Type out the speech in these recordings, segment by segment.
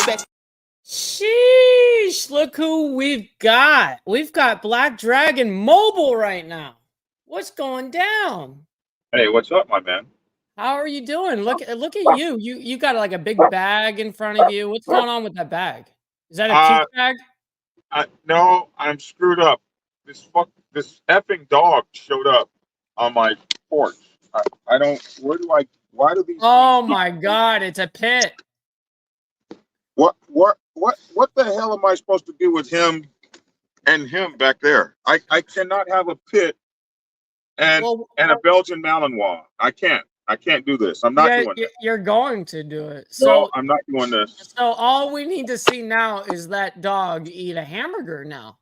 best. Sheesh, look who we've got. We've got Black Dragon Mobile right now. What's going down? Hey, what's up, my man? How are you doing? Look at you. You got like a big bag in front of you. What's going on with that bag? Is that a puke bag? No, I'm screwed up. This effing dog showed up on my porch. I don't. Why do these? Oh my God! It's a pit. What the hell am I supposed to do with him and him back there? I cannot have a pit and a Belgian Malinois. I can't do this. I'm not doing it. You're going to do it. No, I'm not doing this. So all we need to see now is that dog eat a hamburger now.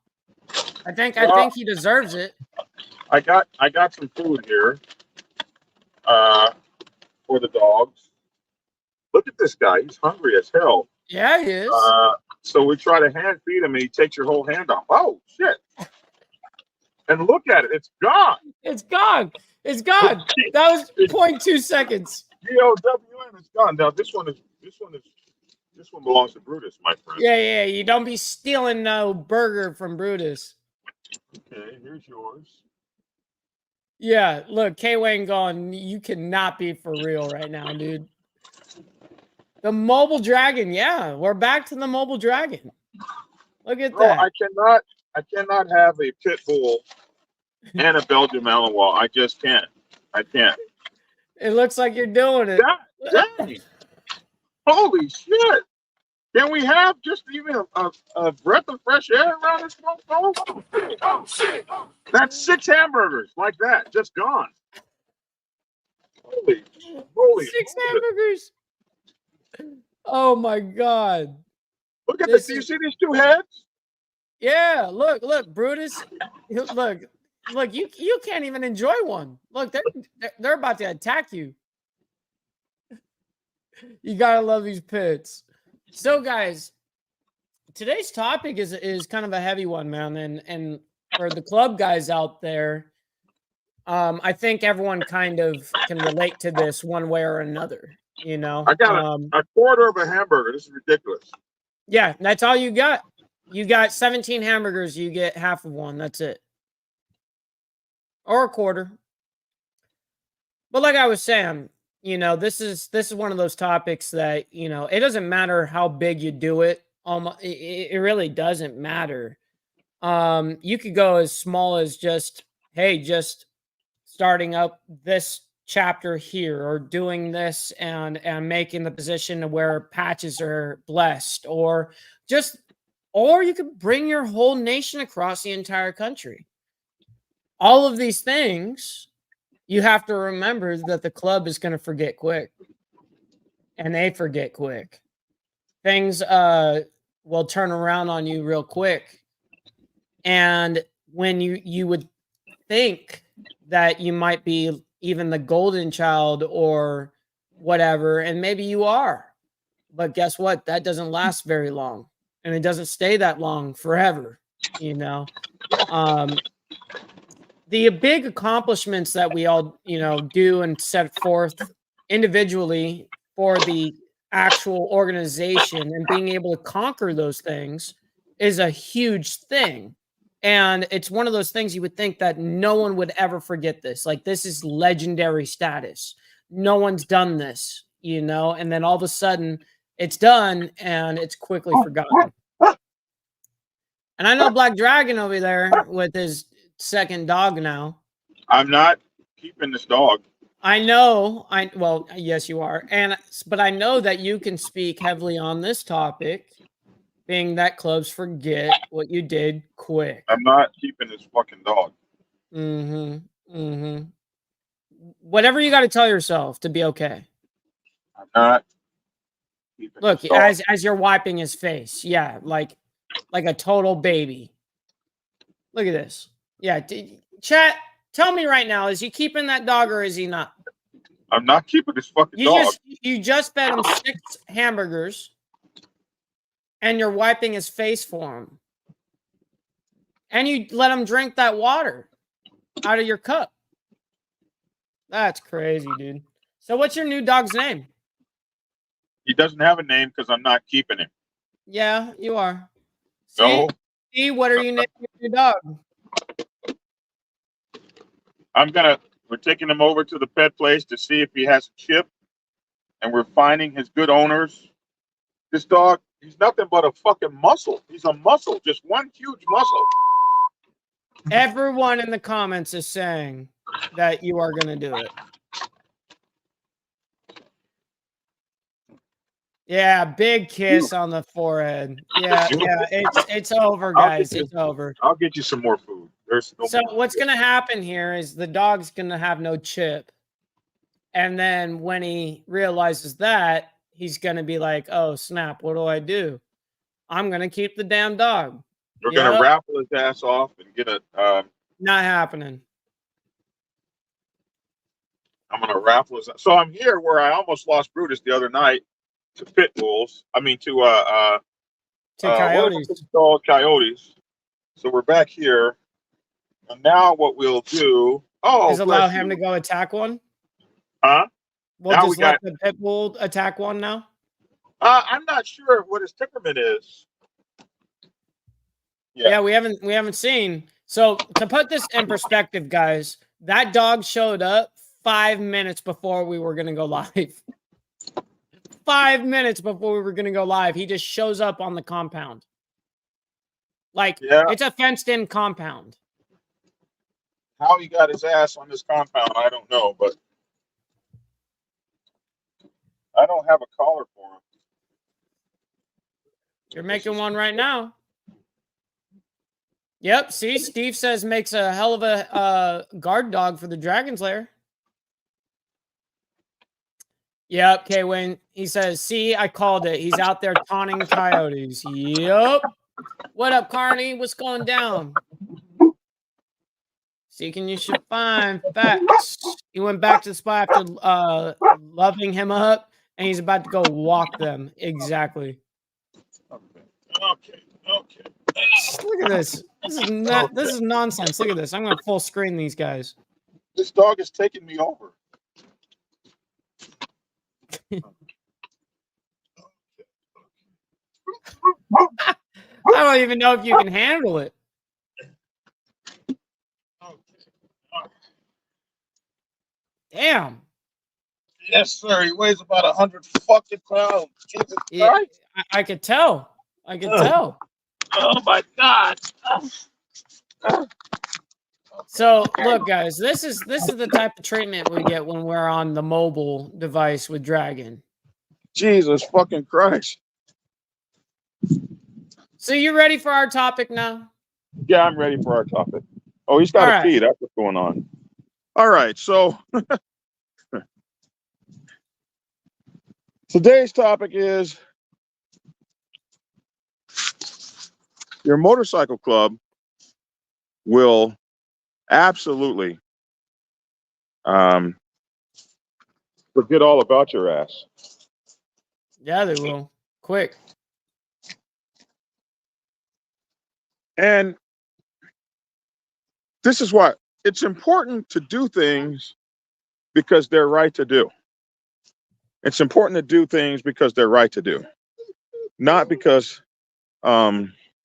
I think he deserves it. I got some food here for the dogs. Look at this guy. He's hungry as hell. Yeah, he is. So we try to hand feed him and he takes your whole hand off. Oh, shit. And look at it. It's gone. It's gone. It's gone. That was 0.2 seconds. GOWN is gone. Now this one belongs to Brutus, my friend. Yeah. You don't be stealing no burger from Brutus. Okay, here's yours. Yeah, look, K-Wayne gone. You cannot be for real right now, dude. The Mobile Dragon, yeah, we're back to the Mobile Dragon. Look at that. I cannot have a pit bull and a Belgian Malinois. I just can't. I can't. It looks like you're doing it. Dang. Holy shit! Can we have just even a breath of fresh air around this motherfucker? Oh shit! That's 6 hamburgers like that, just gone. Holy! 6 hamburgers. Oh my God! Look at this. Do you see these 2 heads? Yeah. Look, Brutus. Look. You can't even enjoy one. Look, they're about to attack you. You gotta love these pits. So, guys, today's topic is kind of a heavy one, man, and for the club guys out there, I think everyone kind of can relate to this one way or another. You know, I got a quarter of a hamburger. This is ridiculous. Yeah, that's all you got. You got 17 hamburgers. You get half of one. That's it, or a quarter. But like I was saying, you know, this is one of those topics that, you know, it doesn't matter how big you do it. It really doesn't matter. You could go as small as just starting up this chapter here, or doing this and making the position to where patches are blessed, or you could bring your whole nation across the entire country. All of these things, you have to remember that the club is going to forget quick, and they forget quick. Things will turn around on you real quick. And when you would think that you might be even the golden child or whatever, and maybe you are, but guess what? That doesn't last very long, and it doesn't stay that long forever, you know. The big accomplishments that we all, you know, do and set forth individually for the actual organization and being able to conquer those things is a huge thing. And it's one of those things you would think that no one would ever forget this. Like, this is legendary status. No one's done this, you know, and then all of a sudden it's done and it's quickly forgotten. And I know Black Dragon over there with his second dog now. I'm not keeping this dog. I know. Well, yes, you are. But I know that you can speak heavily on this topic, being that clubs forget what you did quick. I'm not keeping this fucking dog. Whatever you got to tell yourself to be okay. I'm not keeping Look, this dog. as you're wiping his face. Yeah, like a total baby. Look at this. Yeah, chat, tell me right now, is he keeping that dog or is he not? I'm not keeping this fucking dog. You just fed him 6 hamburgers, and you're wiping his face for him. And you let him drink that water out of your cup. That's crazy, dude. So what's your new dog's name? He doesn't have a name because I'm not keeping him. Yeah, you are. No, See, what are you naming your dog? we're taking him over to the pet place to see if he has a chip, and we're finding his good owners. This dog, he's nothing but a fucking muscle. He's a muscle, just one huge muscle. Everyone in the comments is saying that you are going to do it. Yeah, big kiss on the forehead. Yeah, it's over, guys. It's over. I'll get you some more food. There's no So more what's going to happen here is the dog's going to have no chip. And then when he realizes that, he's going to be like, oh, snap, what do I do? I'm going to keep the damn dog. We're going to raffle his ass off and get a... Not happening. I'm going to raffle his... So I'm here where I almost lost Brutus the other night to pit bulls. I mean, to coyotes. What called coyotes. So we're back here. And now what we'll do... is allow him to go attack one? Huh? We'll just let the pit bull attack one now? I'm not sure what his temperament is. Yeah, we haven't seen. So to put this in perspective, guys, that dog showed up 5 minutes before we were gonna go live. 5 minutes before we were gonna go live, he just shows up on the compound. Like, it's a fenced-in compound. How he got his ass on this compound, I don't know, but I don't have a collar for him. You're making one right now. Yep, see, Steve says makes a hell of a guard dog for the Dragon's Lair. Yep, K-Wayne, he says, see, I called it. He's out there taunting coyotes. Yep. What up, Carney? What's going down? Seeking you should find facts. He went back to the spot after loving him up, and he's about to go walk them. Exactly. Okay. Look at this. This is not. This is nonsense. Look at this. I'm going to full screen these guys. This dog is taking me over. I don't even know if you can handle it. Damn. Yes, sir. He weighs about 100 fucking pounds. Jesus Christ. I could tell. I could tell. Oh my God. So look, guys, this is the type of treatment we get when we're on the mobile device with Dragon. Jesus fucking Christ. So you ready for our topic now? Yeah, I'm ready for our topic. Oh, he's got a pee. That's what's going on. All right, so today's topic is your motorcycle club will absolutely forget all about your ass. Yeah, they will. Quick. And this is why it's important to do things because they're right to do. It's important to do things because they're right to do. Not because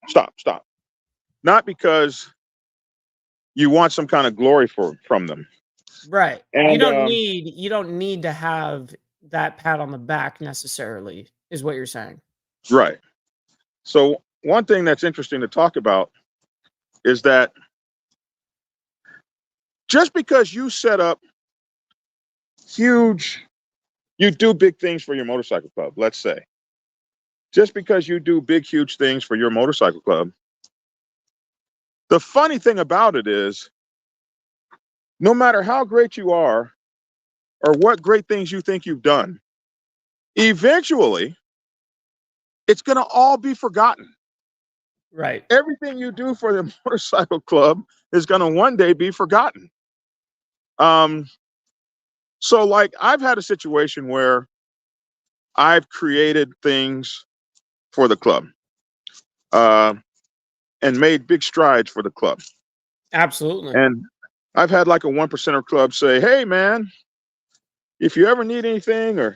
stop. Not because you want some kind of glory from them. Right. And you don't need to have that pat on the back necessarily, is what you're saying. Right. So one thing that's interesting to talk about is that just because you set up you do big things for your motorcycle club, let's say. Just because you do big, huge things for your motorcycle club, the funny thing about it is, no matter how great you are or what great things you think you've done, eventually, it's going to all be forgotten. Right. Everything you do for the motorcycle club is going to one day be forgotten. So like I've had a situation where I've created things for the club and made big strides for the club. Absolutely. And I've had like a 1%er club say, hey man, if you ever need anything or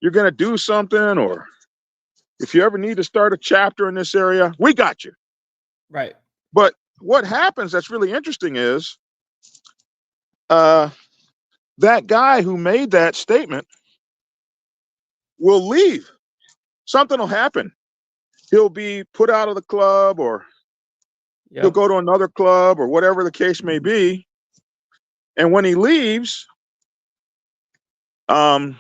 you're going to do something or If you ever need to start a chapter in this area, we got you. Right. But what happens that's really interesting is that guy who made that statement will leave. Something will happen. He'll be put out of the club, or he'll go to another club, or whatever the case may be. And when he leaves, everything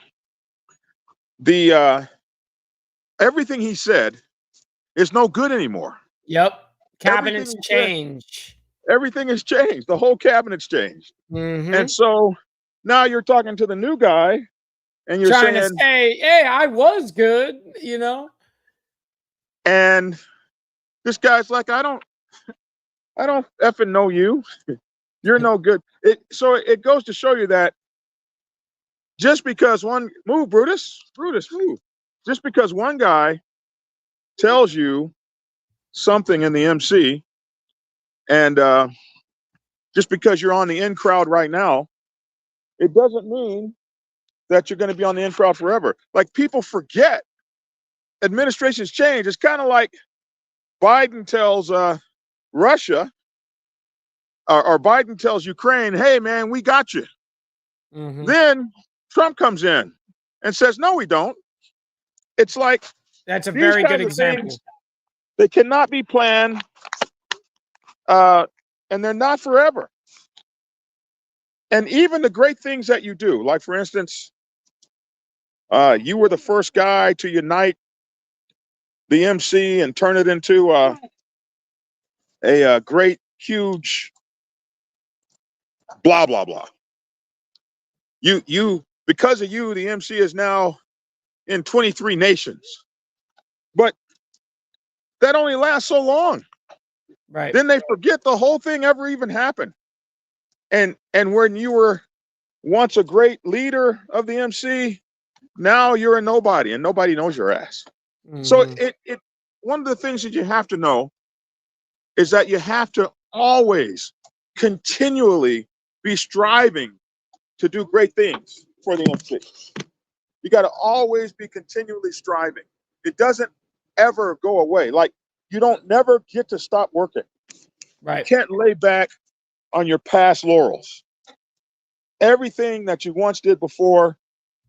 he said is no good anymore. Yep. Cabinets change. Everything has changed. The whole cabinet's changed. Mm-hmm. And so now you're talking to the new guy and you're trying saying, to say, hey, I was good, you know? And this guy's like, I don't effing know you. You're no good. So it goes to show you that just because Brutus, move. Just because one guy tells you something in the MC, and just because you're on the in crowd right now, it doesn't mean that you're going to be on the in crowd forever. Like, people forget administrations change. It's kind of like Biden tells Russia, or Biden tells Ukraine, hey, man, we got you. Mm-hmm. Then Trump comes in and says, no, we don't. It's like, that's a very good example. They cannot be planned, and they're not forever. And even the great things that you do, like, for instance, you were the first guy to unite the MC and turn it into a great, huge blah, blah, blah. Because of you, the MC is now in 23 nations. But that only lasts so long. Right. Then they forget the whole thing ever even happened. And when you were once a great leader of the MC, now you're a nobody, and nobody knows your ass. Mm-hmm. So one of the things that you have to know is that you have to always continually be striving to do great things for the MC. You got to always be continually striving. It doesn't ever go away. Like, you don't never get to stop working. Right. You can't lay back on your past laurels. Everything that you once did before,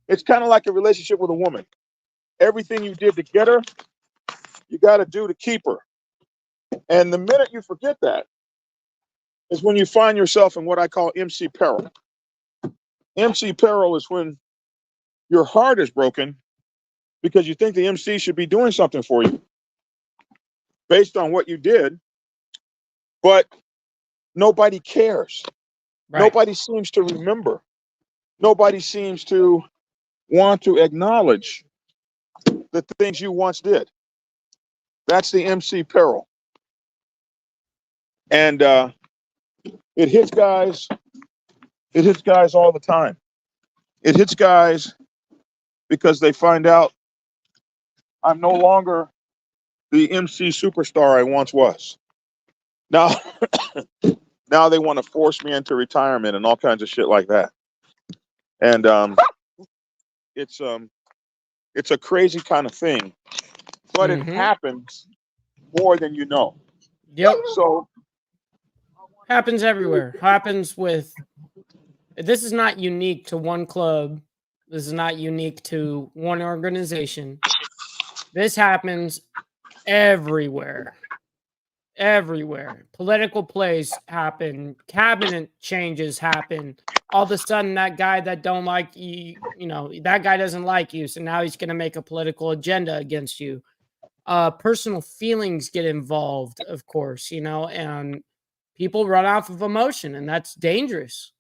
it's kind of like a relationship with a woman. Everything you did to get her, you got to do to keep her. And the minute you forget that is when you find yourself in what I call MC peril. MC peril is when your heart is broken because you think the MC should be doing something for you based on what you did, but nobody cares. Right. Nobody seems to remember. Nobody seems to want to acknowledge the things you once did. That's the MC peril. And it hits guys. It hits guys all the time. It hits guys because they find out I'm no longer the MC superstar I once was. Now, now they want to force me into retirement and all kinds of shit like that. And it's a crazy kind of thing, but it happens more than you know. Yep. So happens everywhere. Happens with. This is not unique to one club. This is not unique to one organization. This happens everywhere. Everywhere. Political plays happen. Cabinet changes happen. All of a sudden, that guy that don't like you, that guy doesn't like you. So now he's going to make a political agenda against you. Personal feelings get involved, of course, and people run off of emotion, and that's dangerous.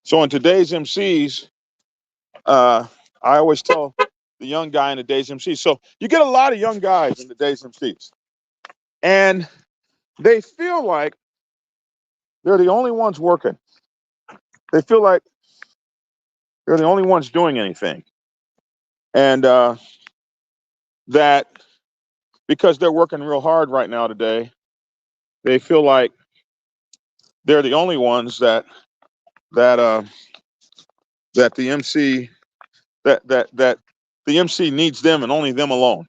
So in today's MCs, I always tell the young guy in today's MCs. So you get a lot of young guys in today's MCs, and they feel like they're the only ones working. They feel like they're the only ones doing anything. And that because they're working real hard right now today, they feel like they're the only ones that the MC that the MC needs them and only them alone.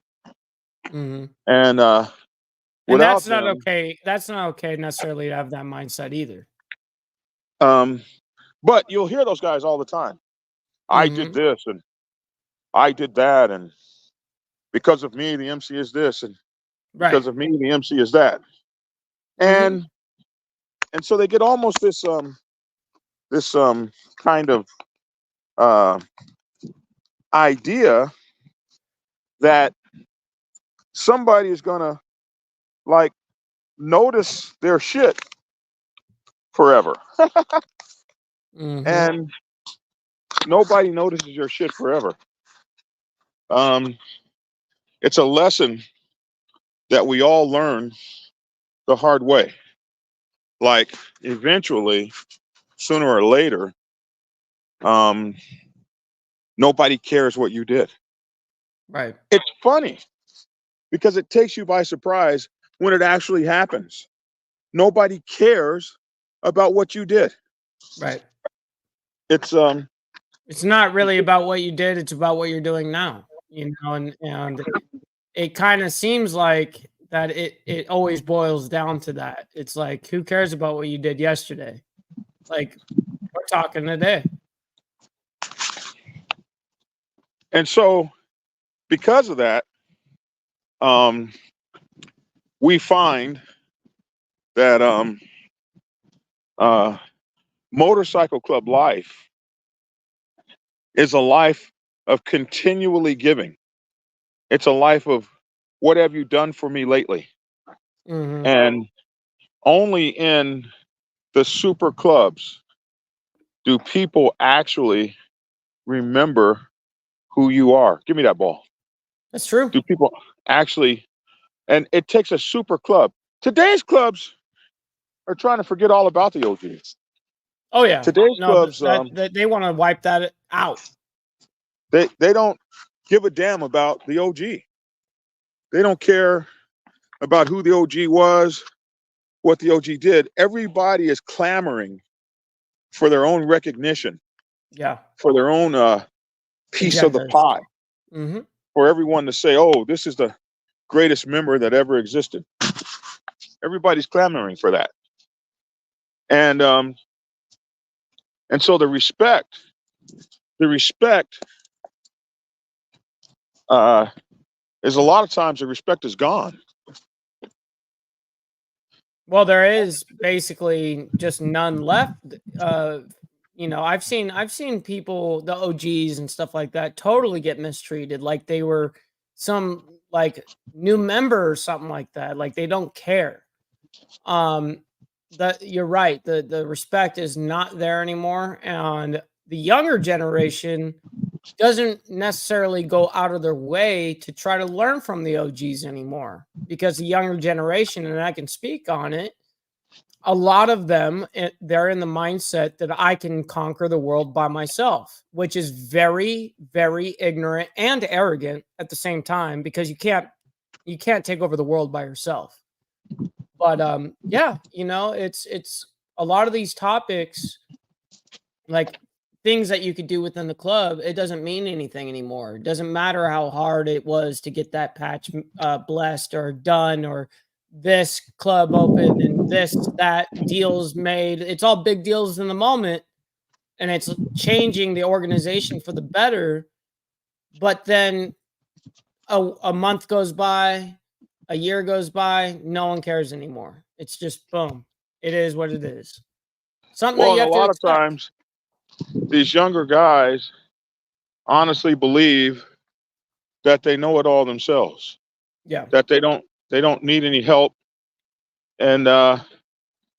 Mhm. And And without that's not them, okay. That's not okay necessarily to have that mindset either. but you'll hear those guys all the time. I did Mhm. this and I did that, and because of me, the MC is this, and Right. because of me, the MC is that. Mhm. And so they get almost this kind of uh, idea that somebody is gonna like notice their shit forever, Mhm. and nobody notices your shit forever. Um, it's a lesson that we all learn the hard way. Like eventually, sooner or later, um, nobody cares what you did. Right. It's funny because it takes you by surprise when it actually happens. Nobody cares about what you did. Right. It's It's not really about what you did, it's about what you're doing now, and it kind of seems like that it always boils down to that. It's like, who cares about what you did yesterday? Like, we're talking today. and so because of that, um, we find that uh, motorcycle club life is a life of continually giving. It's a life of what have you done for me lately? Mhm. And only in the super clubs do people actually remember who you are. Give me that ball. That's true. Do people actually? And it takes a super club. Today's clubs are trying to forget all about the OGs. Oh, yeah. Today's No, clubs, that they wanna wipe that out. they don't give a damn about the OG. They don't care about who the OG was, what the OG did. Everybody is clamoring for their own recognition, Yeah. for their own piece of the Agendas. pie, Mhm. for everyone to say, "Oh, this is the greatest member that ever existed." Everybody's clamoring for that, and um, and so the respect uh, is a lot of times the respect is gone. Well, there is basically just none left. I've seen people, the OGs and stuff like that, totally get mistreated, like they were some like new member or something like that. Like they don't care. Um, that you're right. The respect is not there anymore, and the younger generation doesn't necessarily go out of their way to try to learn from the OGs anymore, because the younger generation, and I can speak on it, a lot of them, they're in the mindset that I can conquer the world by myself, which is very, very ignorant and arrogant at the same time, because you can't take over the world by yourself. But yeah, it's a lot of these topics, like things that you could do within the club, it doesn't mean anything anymore. It doesn't matter how hard it was to get that patch blessed or done, or this club open and this that deals made. It's all big deals in the moment, and it's changing the organization for the better. But then a month goes by, a year goes by, no one cares anymore. It's just boom. It is what it is. Something that Well, you and a have to lot of accept. times these younger guys honestly believe that they know it all themselves, Yeah. that they don't need any help, and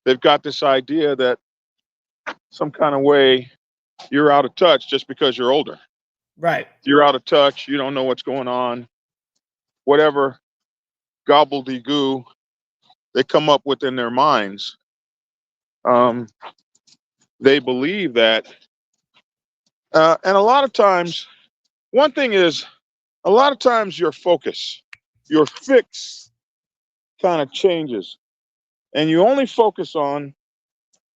they've got this idea that some kind of way you're out of touch just because you're older. Right. You're out of touch. You don't know what's going on. Whatever gobbledygoo they come up with in their minds, um, they believe that. And a lot of times, one thing is, a lot of times your focus, your fix kind of changes, and you only focus on,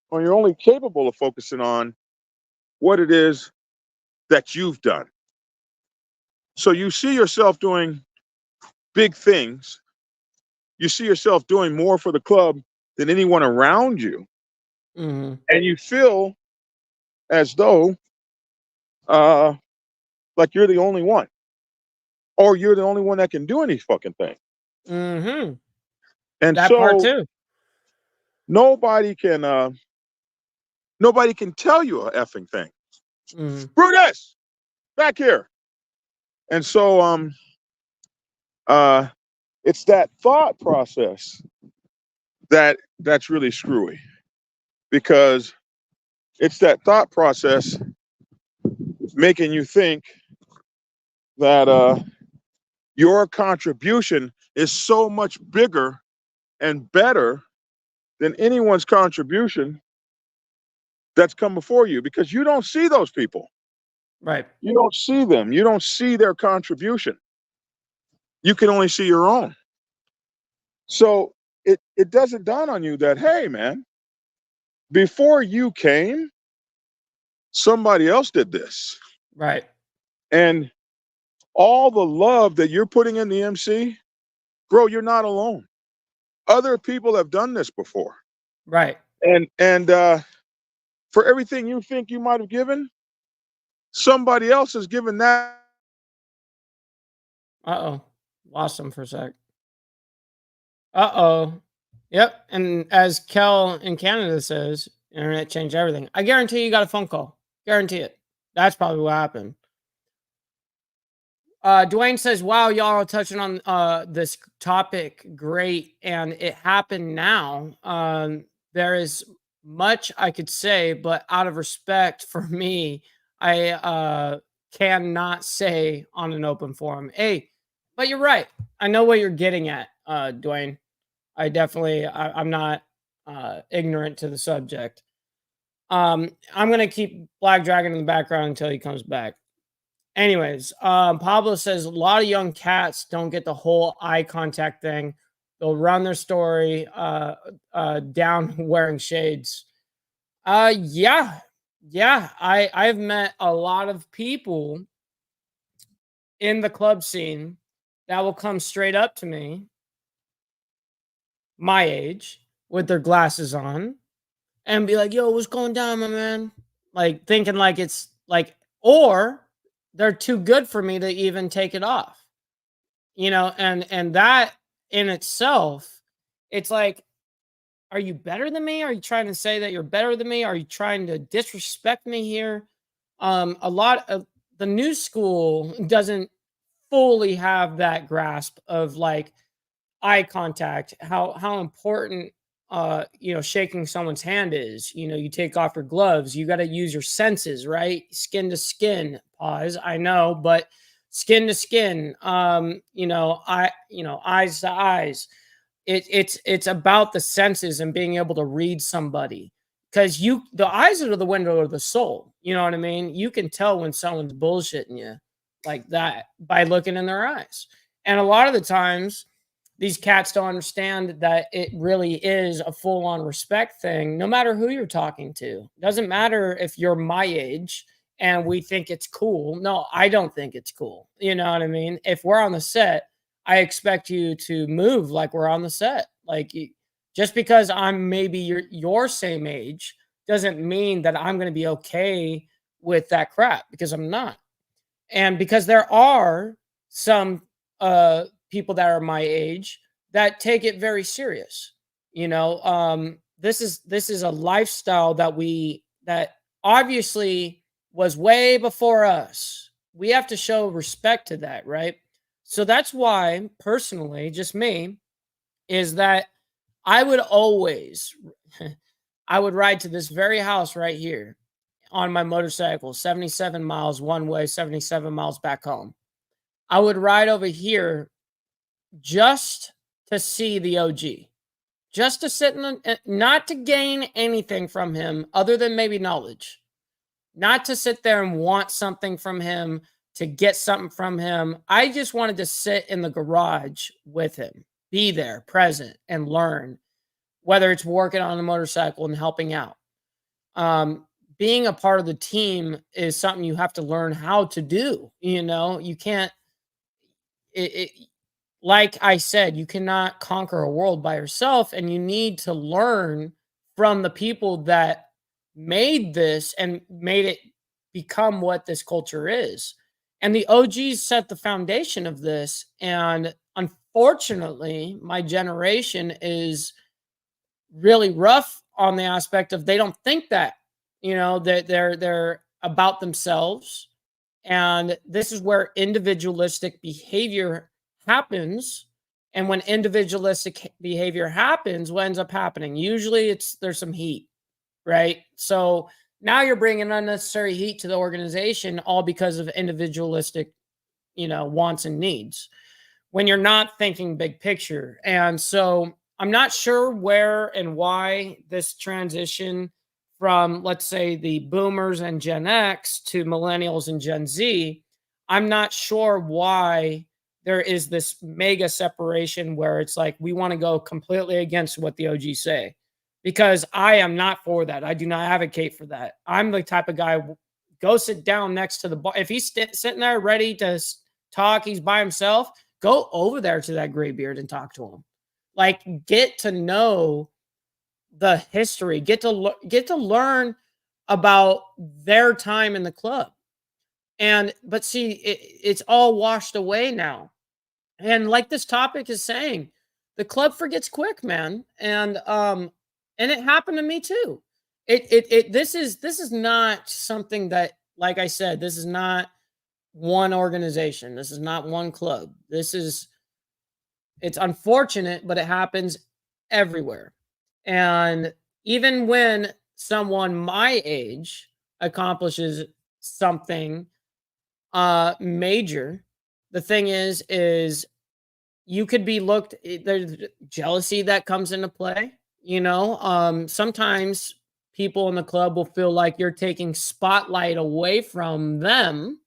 or you're only capable of focusing on what it is that you've done. So you see yourself doing big things. You see yourself doing more for the club than anyone around you. Mm-hmm. And you feel as though like you're the only one. Or you're the only one that can do any fucking thing. Mm-hmm. And That part so too. nobody can tell you a effing thing. Mm-hmm. Screw this back here. And so it's that thought process that's really screwy, because it's that thought process making you think that your contribution is so much bigger and better than anyone's contribution that's come before you, because you don't see those people. Right. You don't see them. You don't see their contribution. You can only see your own. So it doesn't dawn on you that, hey, man, before you came, somebody else did this. Right. And all the love that you're putting in the MC, bro, you're not alone. Other people have done this before. Right. And for everything you think you might have given, somebody else has given that. Uh-oh. Lost him for a sec. Uh-oh. Yep. And as Kel in Canada says, internet changed everything. I guarantee you got a phone call. Guarantee it. That's probably what happened. Dwayne says, wow, y'all are touching on this topic. Great. And it happened now. There is much I could say, but out of respect for me, I cannot say on an open forum. Hey, but you're right. I know what you're getting at, Dwayne. I'm not ignorant to the subject. I'm going to keep Black Dragon in the background until he comes back. Anyways, Pablo says a lot of young cats don't get the whole eye contact thing. They'll run their story down wearing shades. Yeah. I've met a lot of people in the club scene that will come straight up to me, my age, with their glasses on, and be like, "Yo, what's going down, my man?" Like thinking like it's like, or they're too good for me to even take it off. And that in itself, it's like, are you better than me? Are you trying to say that you're better than me? Are you trying to disrespect me here? A lot of the new school doesn't fully have that grasp of like eye contact, how important shaking someone's hand is. You take off your gloves, you got to use your senses, right? Skin to skin, pause, I know, but skin to skin, eyes to eyes. It's about the senses and being able to read somebody, because the eyes are the window of the soul. You know what I mean? You can tell when someone's bullshitting you like that by looking in their eyes. And a lot of the times these cats don't understand that it really is a full-on respect thing, no matter who you're talking to. Doesn't matter if you're my age and we think it's cool. No, I don't think it's cool. You know what I mean? If we're on the set, I expect you to move like we're on the set. Like, just because I'm maybe your same age doesn't mean that I'm going to be okay with that crap, because I'm not. And because there are some people that are my age that take it very serious. This is a lifestyle that obviously was way before us. We have to show respect to that, right? So that's why, personally, just me, is that I would always I would ride to this very house right here on my motorcycle, 77 miles one way, 77 miles back home. I would ride over here just to see the OG, just to sit not to gain anything from him other than maybe knowledge, not to sit there and want something from him, to get something from him. I just wanted to sit in the garage with him, be there, present, and learn, whether it's working on a motorcycle and helping out. Being a part of the team is something you have to learn how to do. You can't like I said, you cannot conquer a world by yourself, and you need to learn from the people that made this and made it become what this culture is. And the OGs set the foundation of this. And unfortunately, my generation is really rough on the aspect of they don't think that, that they're about themselves. And this is where individualistic behavior happens. And when individualistic behavior happens, what ends up happening? Usually there's some heat, right? So now you're bringing unnecessary heat to the organization, all because of individualistic, wants and needs, when you're not thinking big picture. And so I'm not sure where and why this transition from, let's say, the boomers and Gen X to millennials and Gen Z, I'm not sure why there is this mega separation where it's like we want to go completely against what the OGs say, because I am not for that. I do not advocate for that. I'm the type of guy, go sit down next to the bar. If he's sitting there ready to talk, he's by himself, go over there to that gray beard and talk to him. Like, get to know the history, get to learn about their time in the club. But see, it's all washed away now. And like this topic is saying, the club forgets quick, man. And it happened to me too. This is not something that, like I said, this is not one organization. This is not one club. It's unfortunate, but it happens everywhere. And even when someone my age accomplishes something major, the thing is you could be looked, there's jealousy that comes into play. Sometimes people in the club will feel like you're taking spotlight away from them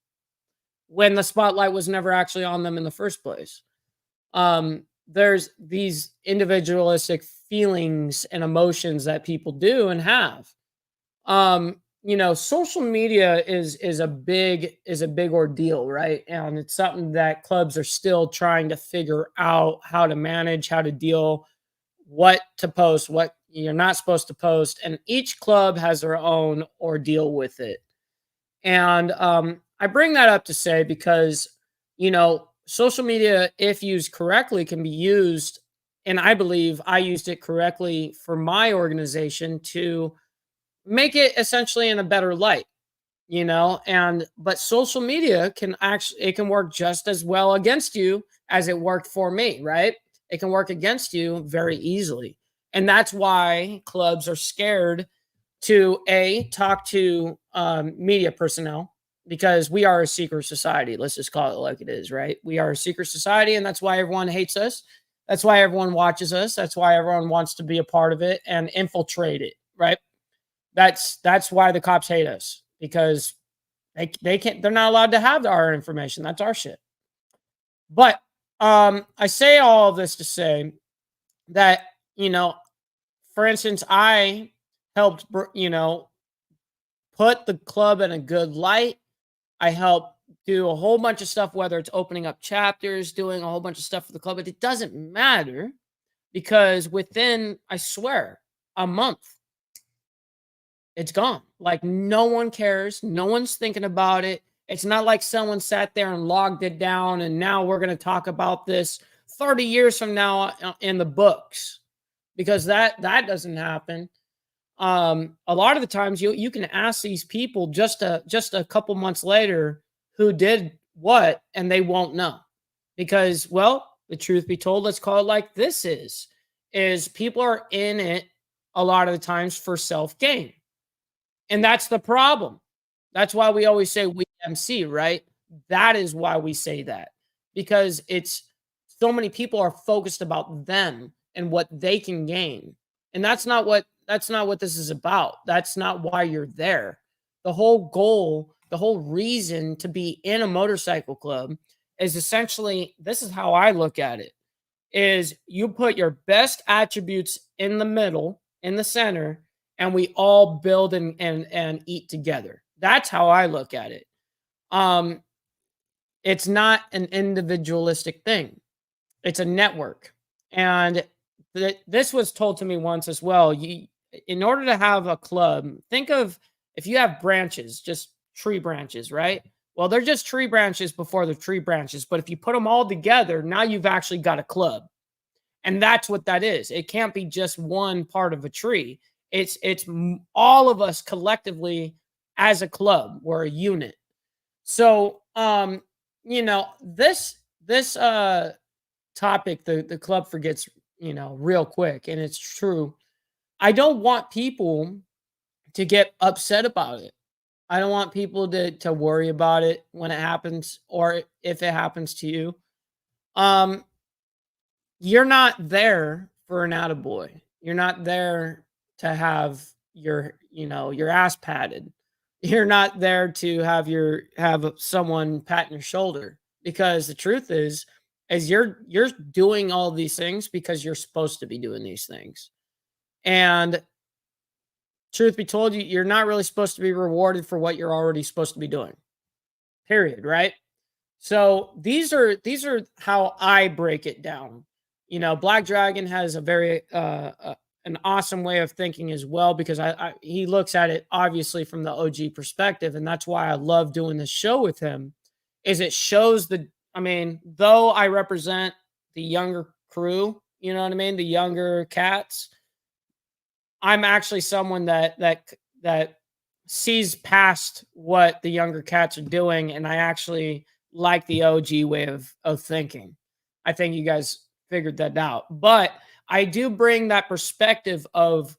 when the spotlight was never actually on them in the first place. There's these individualistic feelings and emotions that people do and have. Social media is a big ordeal, right? And it's something that clubs are still trying to figure out how to manage, how to deal, what to post, what you're not supposed to post, and each club has their own ordeal with it. And I bring that up to say because social media, if used correctly, can be used, and I believe I used it correctly for my organization to make it essentially in a better light, but social media it can work just as well against you as it worked for me, right? It can work against you very easily. And that's why clubs are scared to talk to media personnel, because we are a secret society. Let's just call it like it is, right? We are a secret society, and that's why everyone hates us. That's why everyone watches us. That's why everyone wants to be a part of it and infiltrate it, right? That's why the cops hate us, because they're not allowed to have our information. That's our shit. But I say all of this to say that, for instance, I helped, put the club in a good light. I help do a whole bunch of stuff, whether it's opening up chapters, doing a whole bunch of stuff for the club, but it doesn't matter, because within, I swear, a month, it's gone. Like, no one cares. No one's thinking about it. It's not like someone sat there and logged it down and now we're going to talk about this 30 years from now in the books, because that doesn't happen. A lot of the times you can ask these people just a couple months later who did what, and they won't know, because, well, the truth be told, let's call it like this is people are in it a lot of the times for self-gain. And that's the problem. That's why we always say we MC, right? That is why we say that, because it's so many people are focused about them and what they can gain. And that's not what this is about. That's not why you're there. The whole goal, the whole reason to be in a motorcycle club is essentially, this is how I look at it, is you put your best attributes in the middle, in the center, and we all build and eat together. That's how I look at it. It's not an individualistic thing. It's a network. And this was told to me once as well. In order to have a club, think of if you have branches, just tree branches, right? Well, they're just tree branches before they're tree branches. But if you put them all together, now you've actually got a club. And that's what that is. It can't be just one part of a tree. It's all of us collectively as a club. We're a unit. So, this topic, the club forgets, real quick, and it's true. I don't want people to get upset about it. I don't want people to worry about it when it happens or if it happens to you. You're not there for an attaboy. You're not there to have your ass patted. You're not there to have someone patting your shoulder, because the truth is you're doing all these things because you're supposed to be doing these things. And truth be told, you're not really supposed to be rewarded for what you're already supposed to be doing. Period, right? So these are how I break it down. Black Dragon has a very an awesome way of thinking as well, because he looks at it obviously from the OG perspective, and that's why I love doing this show with him. Is it shows though I represent the younger crew, you know what I mean, the younger cats, I'm actually someone that sees past what the younger cats are doing, and I actually like the OG way of thinking. I think you guys figured that out. But I do bring that perspective of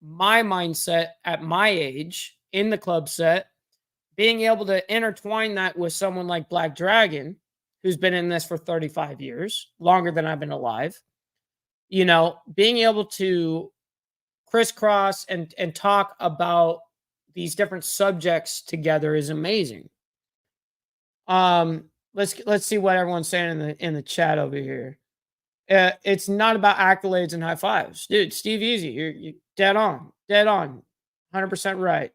my mindset at my age in the club set, being able to intertwine that with someone like Black Dragon, who's been in this for 35 years, longer than I've been alive. Being able to crisscross and talk about these different subjects together is amazing. Let's see what everyone's saying in the chat over here. It's not about accolades and high fives, dude. Steve Easy, you're dead on, 100% right.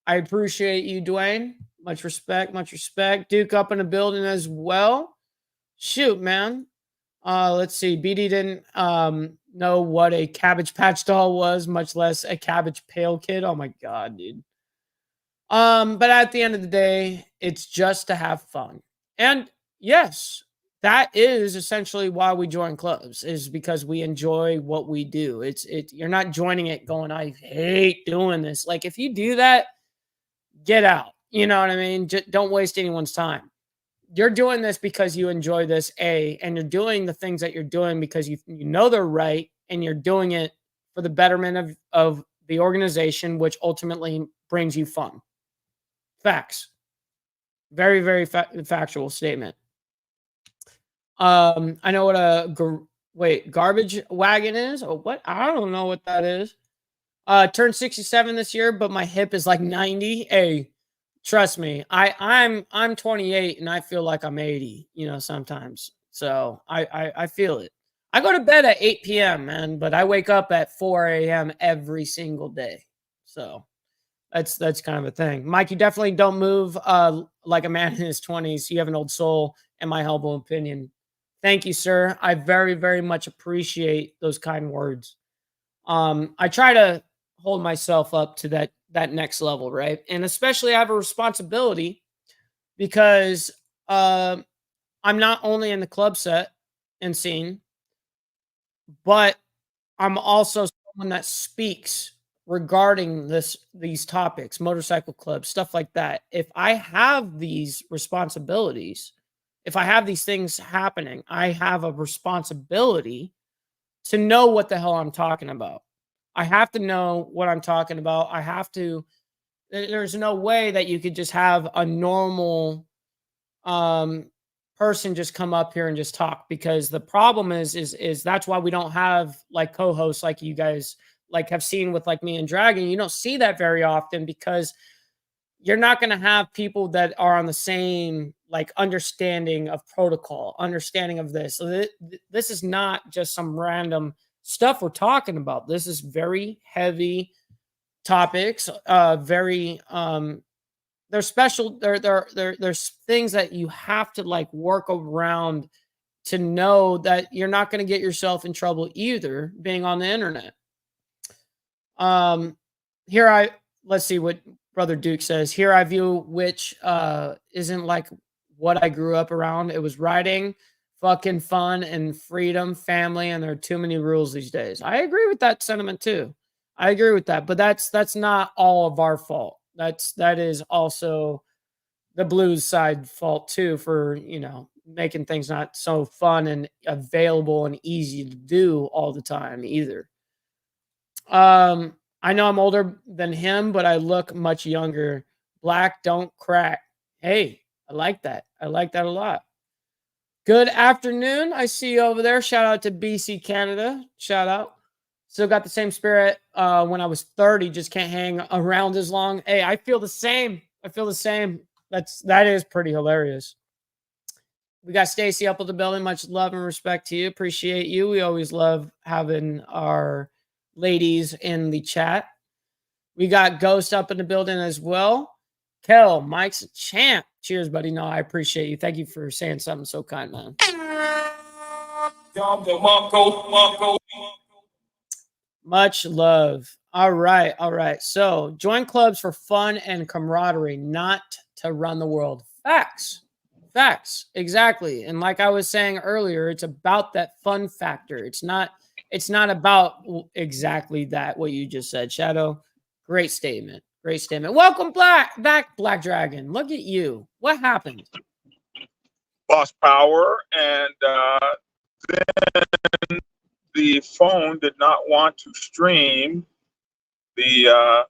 I appreciate you, Dwayne. Much respect. Duke up in the building as well. Shoot, man. Let's see. BD didn't know what a Cabbage Patch doll was, much less a Cabbage Pail Kid. Oh my god, dude. But at the end of the day, it's just to have fun. And yes, that is essentially why we join clubs, is because we enjoy what we do. You're not joining it going, I hate doing this. Like, if you do that, get out. You know what I mean? Just don't waste anyone's time. You're doing this because you enjoy this, and you're doing the things that you're doing because you know they're right, and you're doing it for the betterment of the organization, which ultimately brings you fun. Facts. Very, very factual statement. I know what garbage wagon is. Oh, what? I don't know what that is. Turned 67 this year, but my hip is like 90. Hey, trust me, I'm 28 and I feel like I'm 80, sometimes. So I feel it. I go to bed at 8 p.m., man, but I wake up at 4 a.m. every single day. So that's kind of a thing. Mike, you definitely don't move like a man in his 20s. You have an old soul, in my humble opinion. Thank you, sir. I very, very much appreciate those kind words. I try to hold myself up to that next level, right? And especially I have a responsibility because I'm not only in the club set and scene, but I'm also someone that speaks regarding these topics, motorcycle clubs, stuff like that. If I have these responsibilities, if I have these things happening, I have a responsibility to know what the hell I'm talking about. I have to know what I'm talking about. There's no way that you could just have a normal person just come up here and just talk, because the problem is that's why we don't have like co-hosts like you guys like have seen with like me and Dragon. You don't see that very often because you're not going to have people that are on the same like understanding of protocol, understanding of this. So this is not just some random stuff we're talking about. This is very heavy topics, there's special there's things that you have to like work around to know that you're not going to get yourself in trouble either being on the internet. Here let's see what Brother Duke says. Here I view which isn't like what I grew up around. It was writing, fucking fun and freedom, family, and there are too many rules these days. I agree with that sentiment too. I agree with that, but that's not all of our fault. That is also the blues side fault too for, making things not so fun and available and easy to do all the time either. I know I'm older than him, but I look much younger. Black don't crack. Hey, I like that. I like that a lot. Good afternoon. I see you over there. Shout out to BC Canada. Shout out. Still got the same spirit when I was 30. Just can't hang around as long. Hey, I feel the same. I feel the same. That is pretty hilarious. We got Stacy up with the building. Much love and respect to you. Appreciate you. We always love having our ladies in the chat. We got Ghost up in the building as well. Kel, Mike's a champ. Cheers, buddy. No, I appreciate you. Thank you for saying something so kind, man. Much love. All right. All right. So join clubs for fun and camaraderie, not to run the world. Facts. Facts. Exactly. And like I was saying earlier, it's about that fun factor. It's not about exactly that, what you just said, Shadow. Great statement. Great statement. Welcome back, Black Dragon. Look at you. What happened? Lost power, and then the phone did not want to stream the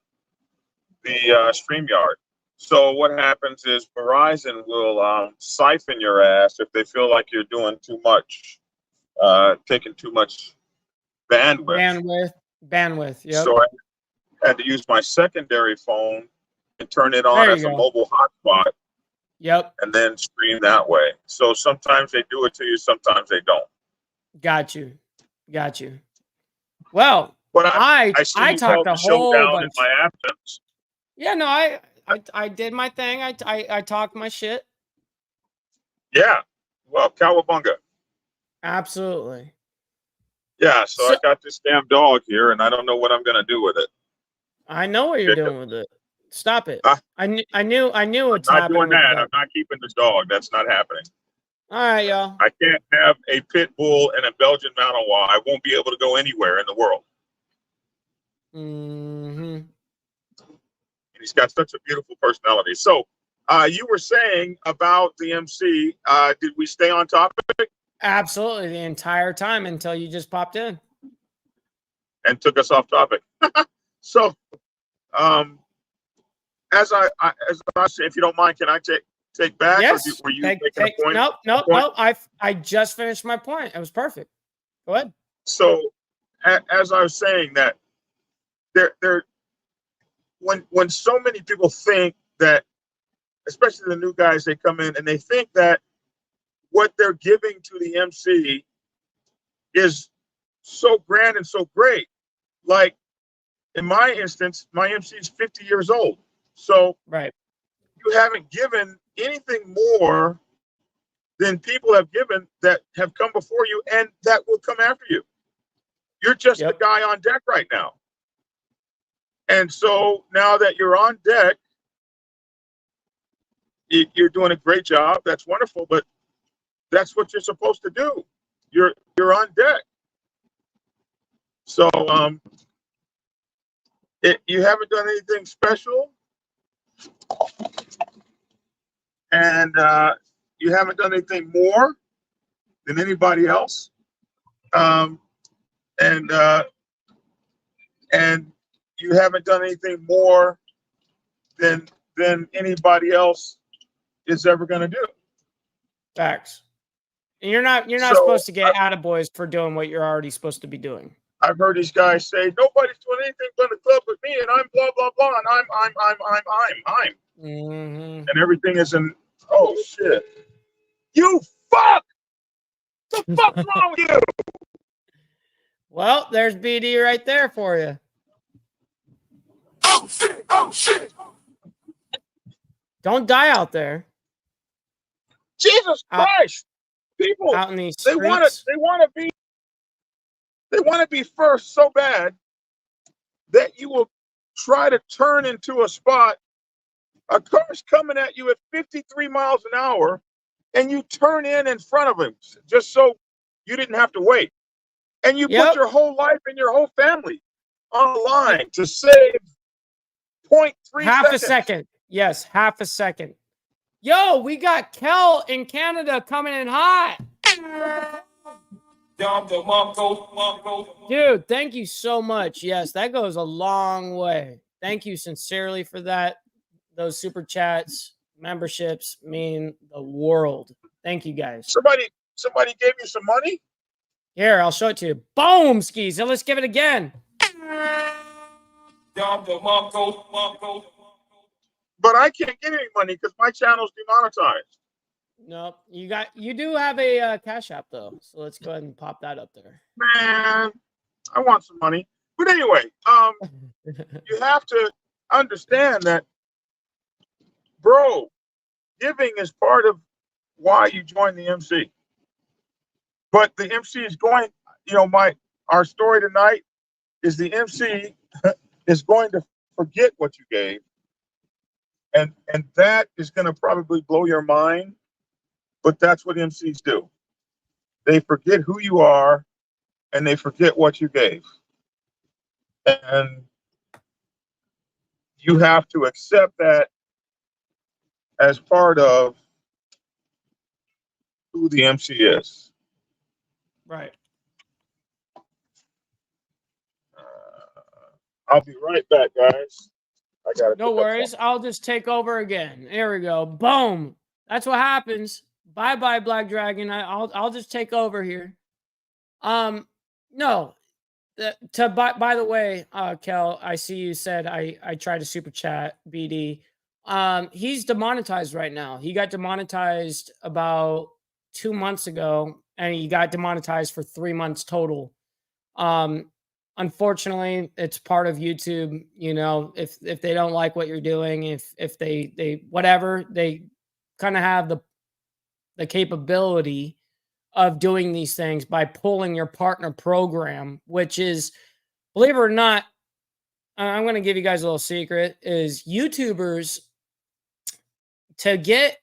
StreamYard. So what happens is Verizon will siphon your ass if they feel like you're doing too much, taking too much bandwidth. Bandwidth. Yep. So I had to use my secondary phone and turn it on as a mobile hotspot. Yep. And then stream that way. So sometimes they do it to you, sometimes they don't. Got you. Well, but I talked a whole bunch in my absence. Yeah, no, I did my thing. I talked my shit. Yeah. Well, cowabunga. Absolutely. Yeah, so I got this damn dog here, and I don't know what I'm gonna do with it. I know what you're doing with it. Stop it. I knew what's I'm not happening. doing that. I'm not keeping this dog. That's not happening. All right, y'all. I can't have a pit bull and a Belgian Malinois. I won't be able to go anywhere in the world. Mm-hmm. And he's got such a beautiful personality. So, you were saying about the MC. Did we stay on topic? Absolutely, the entire time until you just popped in and took us off topic. So, as I say, if you don't mind, can I take back? Yes. Or were you making a point? Nope. I just finished my point. It was perfect. Go ahead. So, as I was saying that when so many people think that, especially the new guys, they come in and they think that what they're giving to the MC is so grand and so great. Like in my instance, my MC is 50 years old. So right, you haven't given anything more than people have given that have come before you and that will come after you. You're just the guy on deck right now. And so now that you're on deck, you're doing a great job. That's wonderful, but that's what you're supposed to do. You're on deck. So you haven't done anything special, and you haven't done anything more than anybody else, and you haven't done anything more than anybody else is ever going to do. Facts. And you're not supposed to get attaboys for doing what you're already supposed to be doing. I've heard these guys say nobody's doing anything but the club with me, and I'm blah blah blah, and I'm, mm-hmm. and everything is in. Oh shit! You fuck! What the fuck's wrong with you? Well, there's BD right there for you. Oh shit! Oh shit! Don't die out there. Jesus Christ. People, out in these they want to be first so bad that you will try to turn into a spot. A car's coming at you at 53 miles an hour, and you turn in front of him just so you didn't have to wait. And you put your whole life and your whole family on the line to save 0.3 half seconds. a second. Yes, half a second. Yo, we got Kel in Canada coming in hot. Dude, thank you so much. Yes, that goes a long way. Thank you sincerely for that. Those super chats, memberships mean the world. Thank you guys. Somebody gave you some money? Here, I'll show it to you. Boom, skis. And let's give it again. But I can't get any money because my channel's demonetized. Nope. You do have a Cash App though. So let's go ahead and pop that up there. Man, I want some money. But anyway, you have to understand that, bro, giving is part of why you join the MC. But the MC is going, our story tonight is the MC is going to forget what you gave. And that is going to probably blow your mind, but that's what MCs do. They forget who you are and they forget what you gave. And you have to accept that as part of who the MC is. Right. I'll be right back, guys. No worries. I'll just take over again. There we go. Boom. That's what happens. Bye-bye, Black Dragon. I'll just take over here. No. By the way, Kel, I see you said I tried to super chat BD. He's demonetized right now. He got demonetized about 2 months ago, and he got demonetized for 3 months total. Unfortunately, it's part of YouTube. If they don't like what you're doing, if they whatever, they kind of have the capability of doing these things by pulling your partner program, which is, believe it or not, I'm going to give you guys a little secret, is YouTubers, to get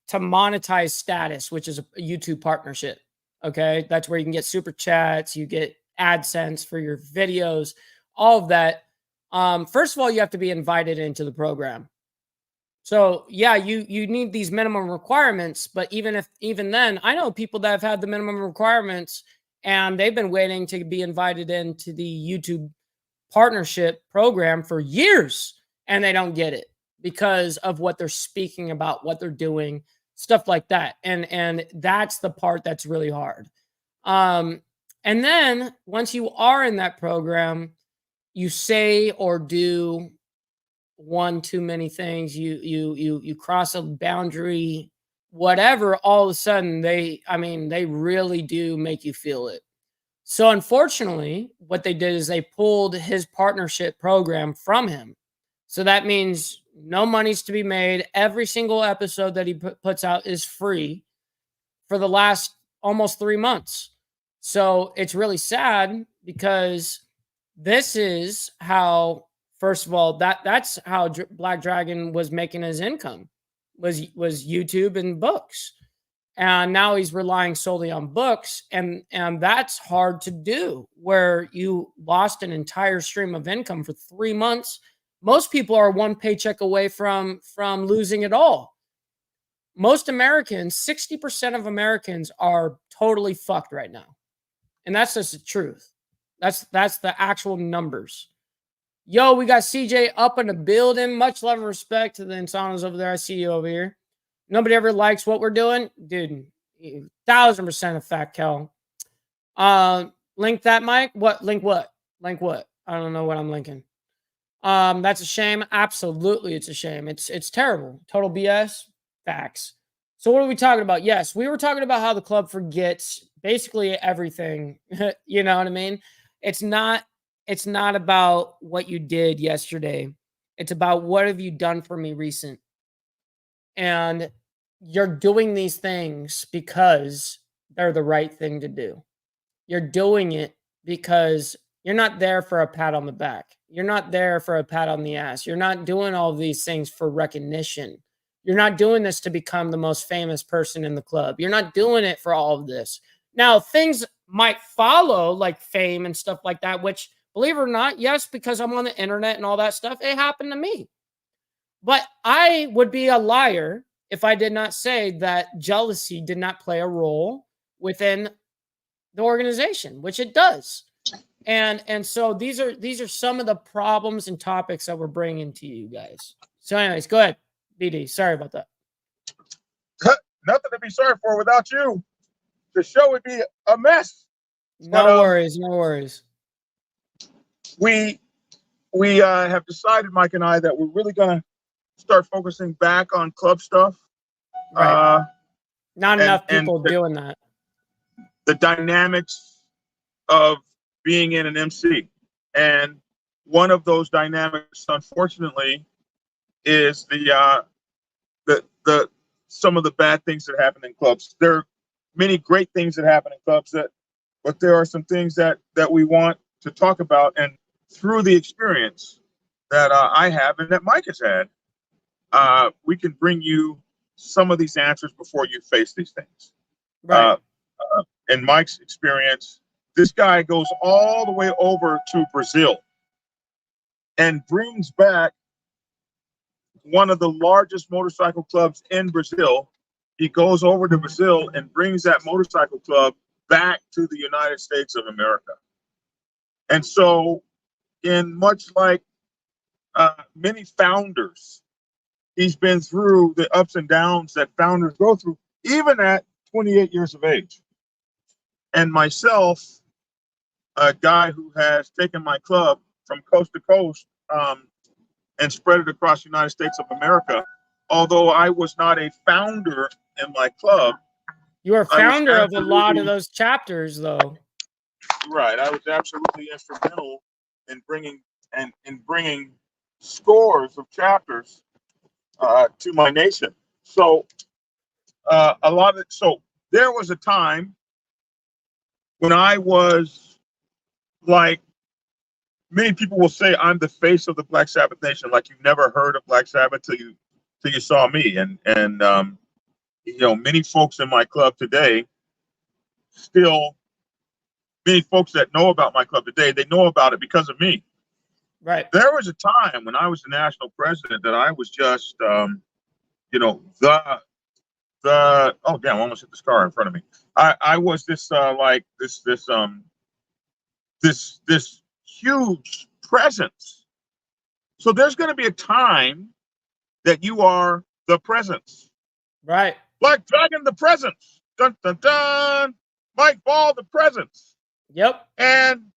to monetize status, which is a YouTube partnership. Okay. That's where you can get super chats, you get AdSense for your videos, all of that. First of all, you have to be invited into the program. So yeah, you need these minimum requirements, but even then, I know people that have had the minimum requirements and they've been waiting to be invited into the YouTube partnership program for years and they don't get it because of what they're speaking about, what they're doing, stuff like that. And that's the part that's really hard. And then once you are in that program, you say or do one too many things, you cross a boundary, whatever, all of a sudden they really do make you feel it. So unfortunately, what they did is they pulled his partnership program from him. So that means no money's to be made. Every single episode that he puts out is free for the last almost 3 months. So it's really sad because this is how, first of all, that's how Black Dragon was making his income, was YouTube and books. And now he's relying solely on books. And that's hard to do, where you lost an entire stream of income for 3 months. Most people are one paycheck away from losing it all. Most Americans, 60% of Americans are totally fucked right now. And that's just the truth. That's the actual numbers. Yo, we got CJ up in the building. Much love and respect to the Insanos over there. I see you over here. Nobody ever likes what we're doing. Dude, 1000% a fact, Kel. Link that, Mike? What? Link what? Link what? I don't know what I'm linking. That's a shame. Absolutely, it's a shame. It's terrible. Total BS. Facts. So what are we talking about? Yes, we were talking about how the club forgets basically everything. You know what I mean? It's not about what you did yesterday. It's about what have you done for me recent. And you're doing these things because they're the right thing to do. You're doing it because you're not there for a pat on the back. You're not there for a pat on the ass. You're not doing all of these things for recognition. You're not doing this to become the most famous person in the club. You're not doing it for all of this. Now, things might follow, like fame and stuff like that, which, believe it or not, yes, because I'm on the internet and all that stuff, it happened to me. But I would be a liar if I did not say that jealousy did not play a role within the organization, which it does. And so these are some of the problems and topics that we're bringing to you guys. So anyways, go ahead, BD. Sorry about that. Nothing to be sorry for without you. The show would be a mess. No worries, no worries. We have decided, Mike and I, that we're really going to start focusing back on club stuff. Right. Not enough people doing that. The dynamics of being in an MC. And one of those dynamics, unfortunately, is the some of the bad things that happen in clubs. There are many great things that happen in clubs, but there are some things that we want to talk about. And through the experience that I have and that Mike has had, we can bring you some of these answers before you face these things. Right. In Mike's experience, this guy goes all the way over to Brazil and brings back one of the largest motorcycle clubs in Brazil. He goes over to Brazil and brings that motorcycle club back to the United States of America. And so, in much like many founders, he's been through the ups and downs that founders go through, even at 28 years of age. And myself, a guy who has taken my club from coast to coast and spread it across the United States of America, although I was not a founder in my club. You were a founder of a lot of those chapters, though. Right. I was absolutely instrumental in bringing scores of chapters to my nation. So so there was a time when I was, like, many people will say I'm the face of the Black Sabbath Nation, like you've never heard of Black Sabbath till you saw me. And many folks in my club today, many folks that know about my club today, they know about it because of me. Right. There was a time when I was the national president that I was just, oh damn, I almost hit this car in front of me. I was this this huge presence. So there's going to be a time that you are the presence. Right. Black Dragon, the presence. Dun dun dun. Mike Ball, the presence. Yep. And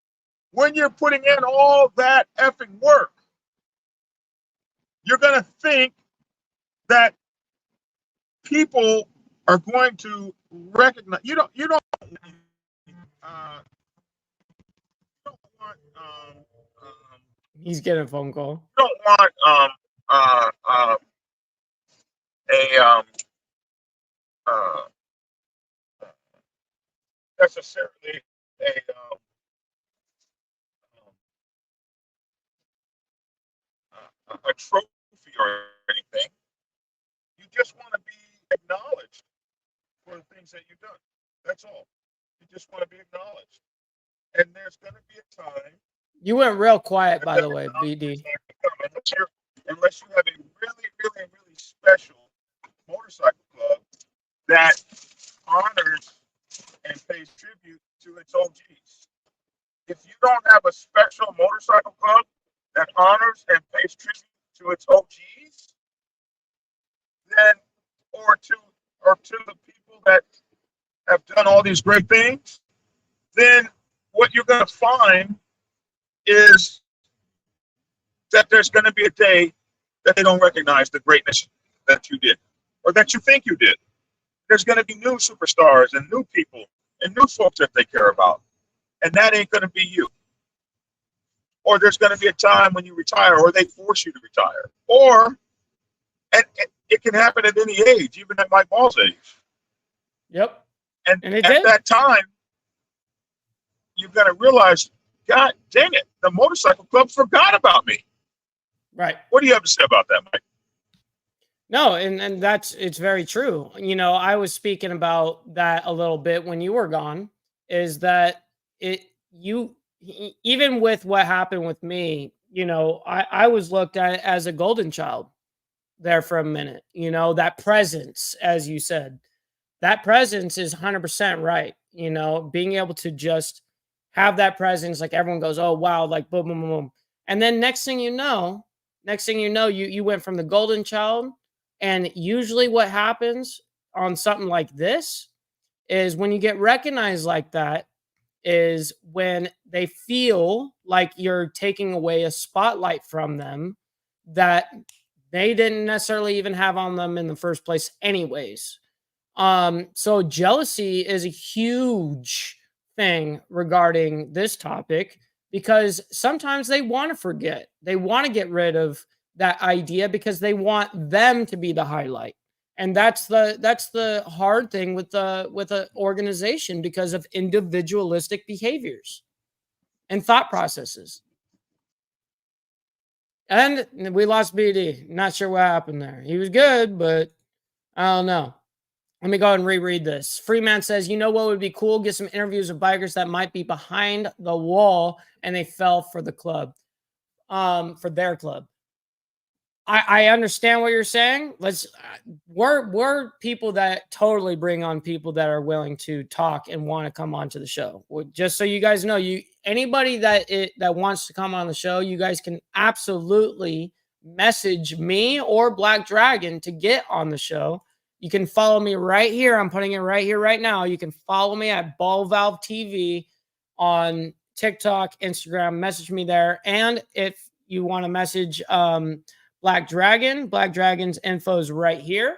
when you're putting in all that effing work, you're going to think that people are going to recognize you don't want he's getting a phone call. You don't want necessarily a trophy or anything. You just want to be acknowledged for the things that you've done. That's all. You just want to be acknowledged. And there's going to be a time. You went real quiet, by the way, BD. Unless you have a really, really, really special motorcycle club that honors and pays tribute to its OGs. If you don't have a special motorcycle club that honors and pays tribute to its OGs, then or to the people that have done all these great things, then what you're going to find is that there's going to be a day that they don't recognize the greatness that you did or that you think you did. There's going to be new superstars and new people and new folks that they care about. And that ain't going to be you. Or there's going to be a time when you retire or they force you to retire. Or, and it can happen at any age, even at Mike Ball's age. Yep. And it at did. that time, you've got to realize, God dang it, the motorcycle club forgot about me. Right. What do you have to say about that, Mike? No, and it's very true. You know, I was speaking about that a little bit when you were gone, is that even with what happened with me, you know, I was looked at as a golden child there for a minute. You know, that presence, as you said, that presence is 100% right. You know, being able to just have that presence, like everyone goes, oh wow, like boom, boom, boom, boom. And then next thing you know, you went from the golden child. And usually what happens on something like this is when you get recognized like that is when they feel like you're taking away a spotlight from them that they didn't necessarily even have on them in the first place anyways. So jealousy is a huge thing regarding this topic because sometimes they want to forget. They want to get rid of that idea because they want them to be the highlight. And that's the hard thing with an organization because of individualistic behaviors and thought processes. And we lost BD. Not sure what happened there. He was good, but I don't know. Let me go ahead and reread this. Freeman says, you know what would be cool? Get some interviews of bikers that might be behind the wall and they fell for the club, for their club. I understand what you're saying. We're people that totally bring on people that are willing to talk and want to come onto the show. Just so you guys know, anybody that wants to come on the show, you guys can absolutely message me or Black Dragon to get on the show. You can follow me right here. I'm putting it right here, right now. You can follow me at Ball Valve TV on TikTok, Instagram. Message me there. And if you want to message Black Dragon's info is right here.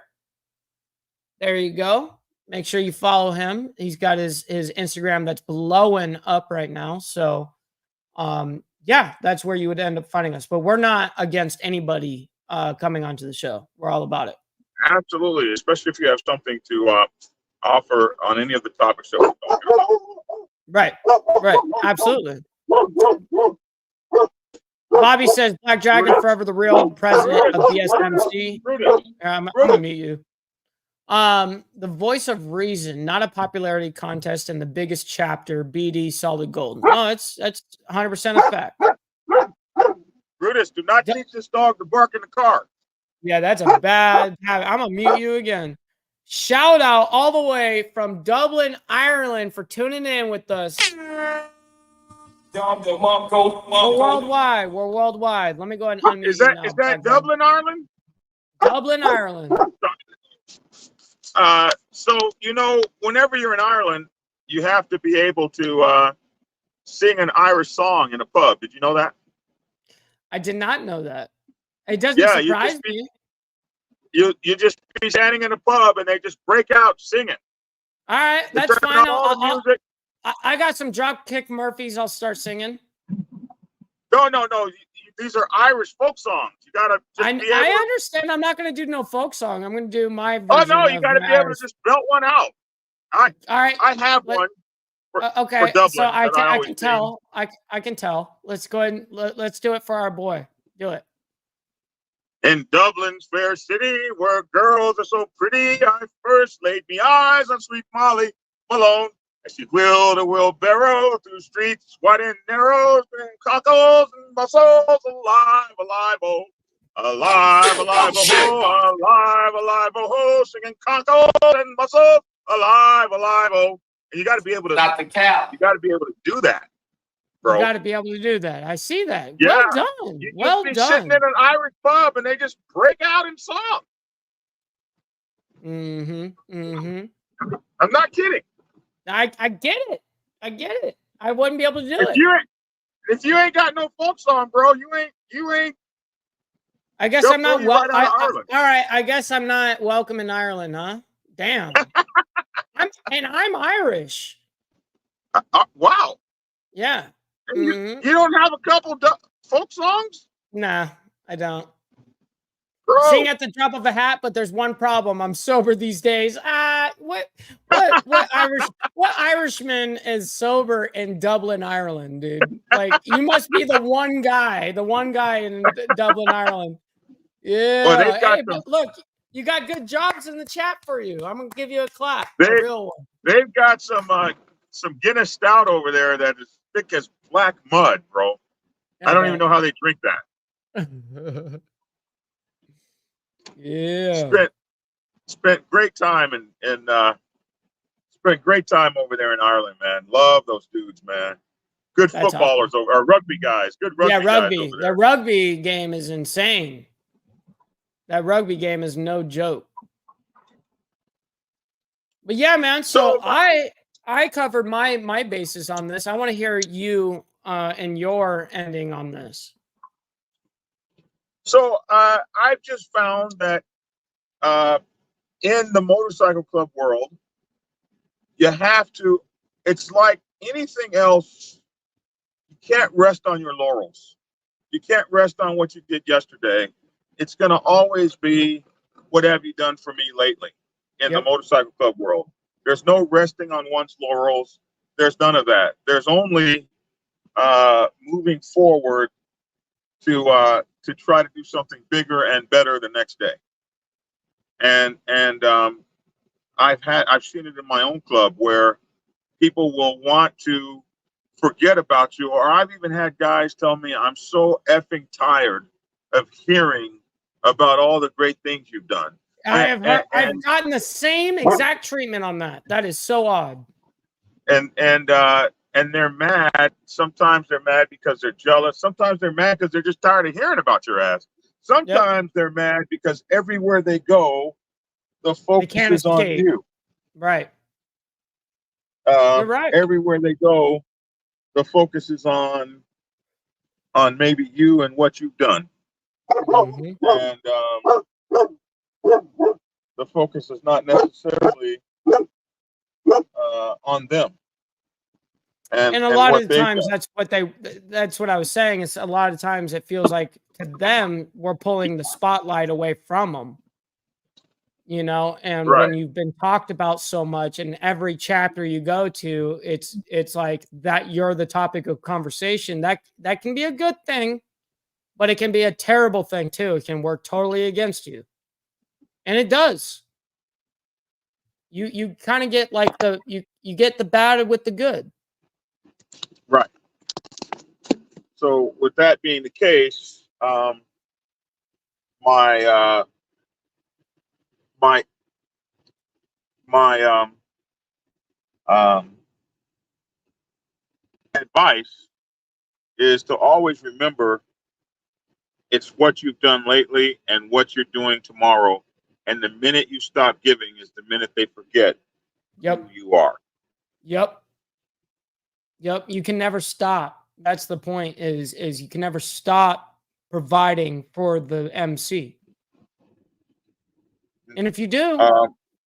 There you go. Make sure you follow him. He's got his Instagram that's blowing up right now. So, yeah, that's where you would end up finding us. But we're not against anybody coming onto the show. We're all about it. Absolutely, especially if you have something to offer on any of the topics that we're talking about. Right, absolutely. Bobby says, Black Dragon forever the real president of BSMC. I'm going to mute you. The voice of reason, not a popularity contest, and the biggest chapter, BD solid gold. No, that's 100% a fact. Brutus, do not teach this dog to bark in the car. Yeah, that's a bad habit. I'm going to mute you again. Shout out all the way from Dublin, Ireland for tuning in with us. We're worldwide. We're worldwide. Let me go ahead and unmute Is that Dublin, Ireland? Dublin, Ireland. So, you know, whenever you're in Ireland, you have to be able to sing an Irish song in a pub. Did you know that? I did not know that. It doesn't surprise me. You just be standing in a pub and they just break out singing. All right, that's fine. I got some Dropkick Murphys. I'll start singing. No. These are Irish folk songs. You gotta. I understand. I'm not going to do no folk song. I'm going to do my version. Oh no, you got to be able to just belt one out. All right. I have one. Okay, for Dublin, so I can tell. I can tell. Let's go ahead and let's do it for our boy. Do it. In Dublin's fair city, where girls are so pretty, I first laid me eyes on sweet Molly Malone. As she wheeled a wheelbarrow through streets wide and narrow, and cockles and mussels, alive, oh, alive, oh, alive, oh, singing cockles and mussels, alive, oh. And you got to be able to. Not the cow. You got to be able to do that, bro. You got to be able to do that. I see that. Yeah. Well done. Well done. Sitting in an Irish pub and they just break out in song. I'm not kidding. I get it. I wouldn't be able to do it. If you ain't got no folk song, bro, you ain't. I guess I'm not all right. I guess I'm not welcome in Ireland, huh? Damn. I'm Irish. Wow. Yeah. You don't have a couple folk songs? Nah, I don't. Sing at the drop of a hat, but there's one problem. I'm sober these days. What Irishman is sober in Dublin, Ireland, dude? Like, you must be the one guy in Dublin, Ireland. Yeah. Well, they've got Hey, but look, you got good jobs in the chat for you. I'm gonna give you a clap, They- a real one. they've got some Guinness stout over there that is thick as black mud, bro. I don't even know how they drink that. Yeah. Spent great time and spent great time over there in Ireland, man. Love those dudes, man. Good That's footballers awesome. or rugby guys. Good rugby guys rugby. over The there. rugby game is insane. That rugby game is no joke. But yeah, man. So I covered my basis on this. I want to hear you and your ending on this. So I've just found that in the motorcycle club world, you have to. It's like anything else. You can't rest on your laurels. You can't rest on what you did yesterday. It's going to always be, what have you done for me lately in the motorcycle club world? There's no resting on one's laurels. There's none of that. There's only moving forward to try to do something bigger and better the next day. And I've seen it in my own club where people will want to forget about you, or I've even had guys tell me, I'm so effing tired of hearing about all the great things you've done. I've gotten the same exact treatment on that. That is so odd. And they're mad. Sometimes they're mad because they're jealous. Sometimes they're mad because they're just tired of hearing about your ass. Sometimes they're mad because everywhere they go, the focus is on you. Right. You're right. Everywhere they go, the focus is on maybe you and what you've done. Mm-hmm. And the focus is not necessarily on them. And a lot of the times that's what I was saying, is a lot of times it feels like to them we're pulling the spotlight away from them. You know, and when you've been talked about so much in every chapter you go to, it's like that you're the topic of conversation. That can be a good thing, but it can be a terrible thing too. It can work totally against you. And it does. You kind of get like you get the bad with the good. Right. So with that being the case, my advice is to always remember it's what you've done lately and what you're doing tomorrow. And the minute you stop giving is the minute they forget who you are. Yep. You can never stop. That's the point, is you can never stop providing for the MC. And if you do,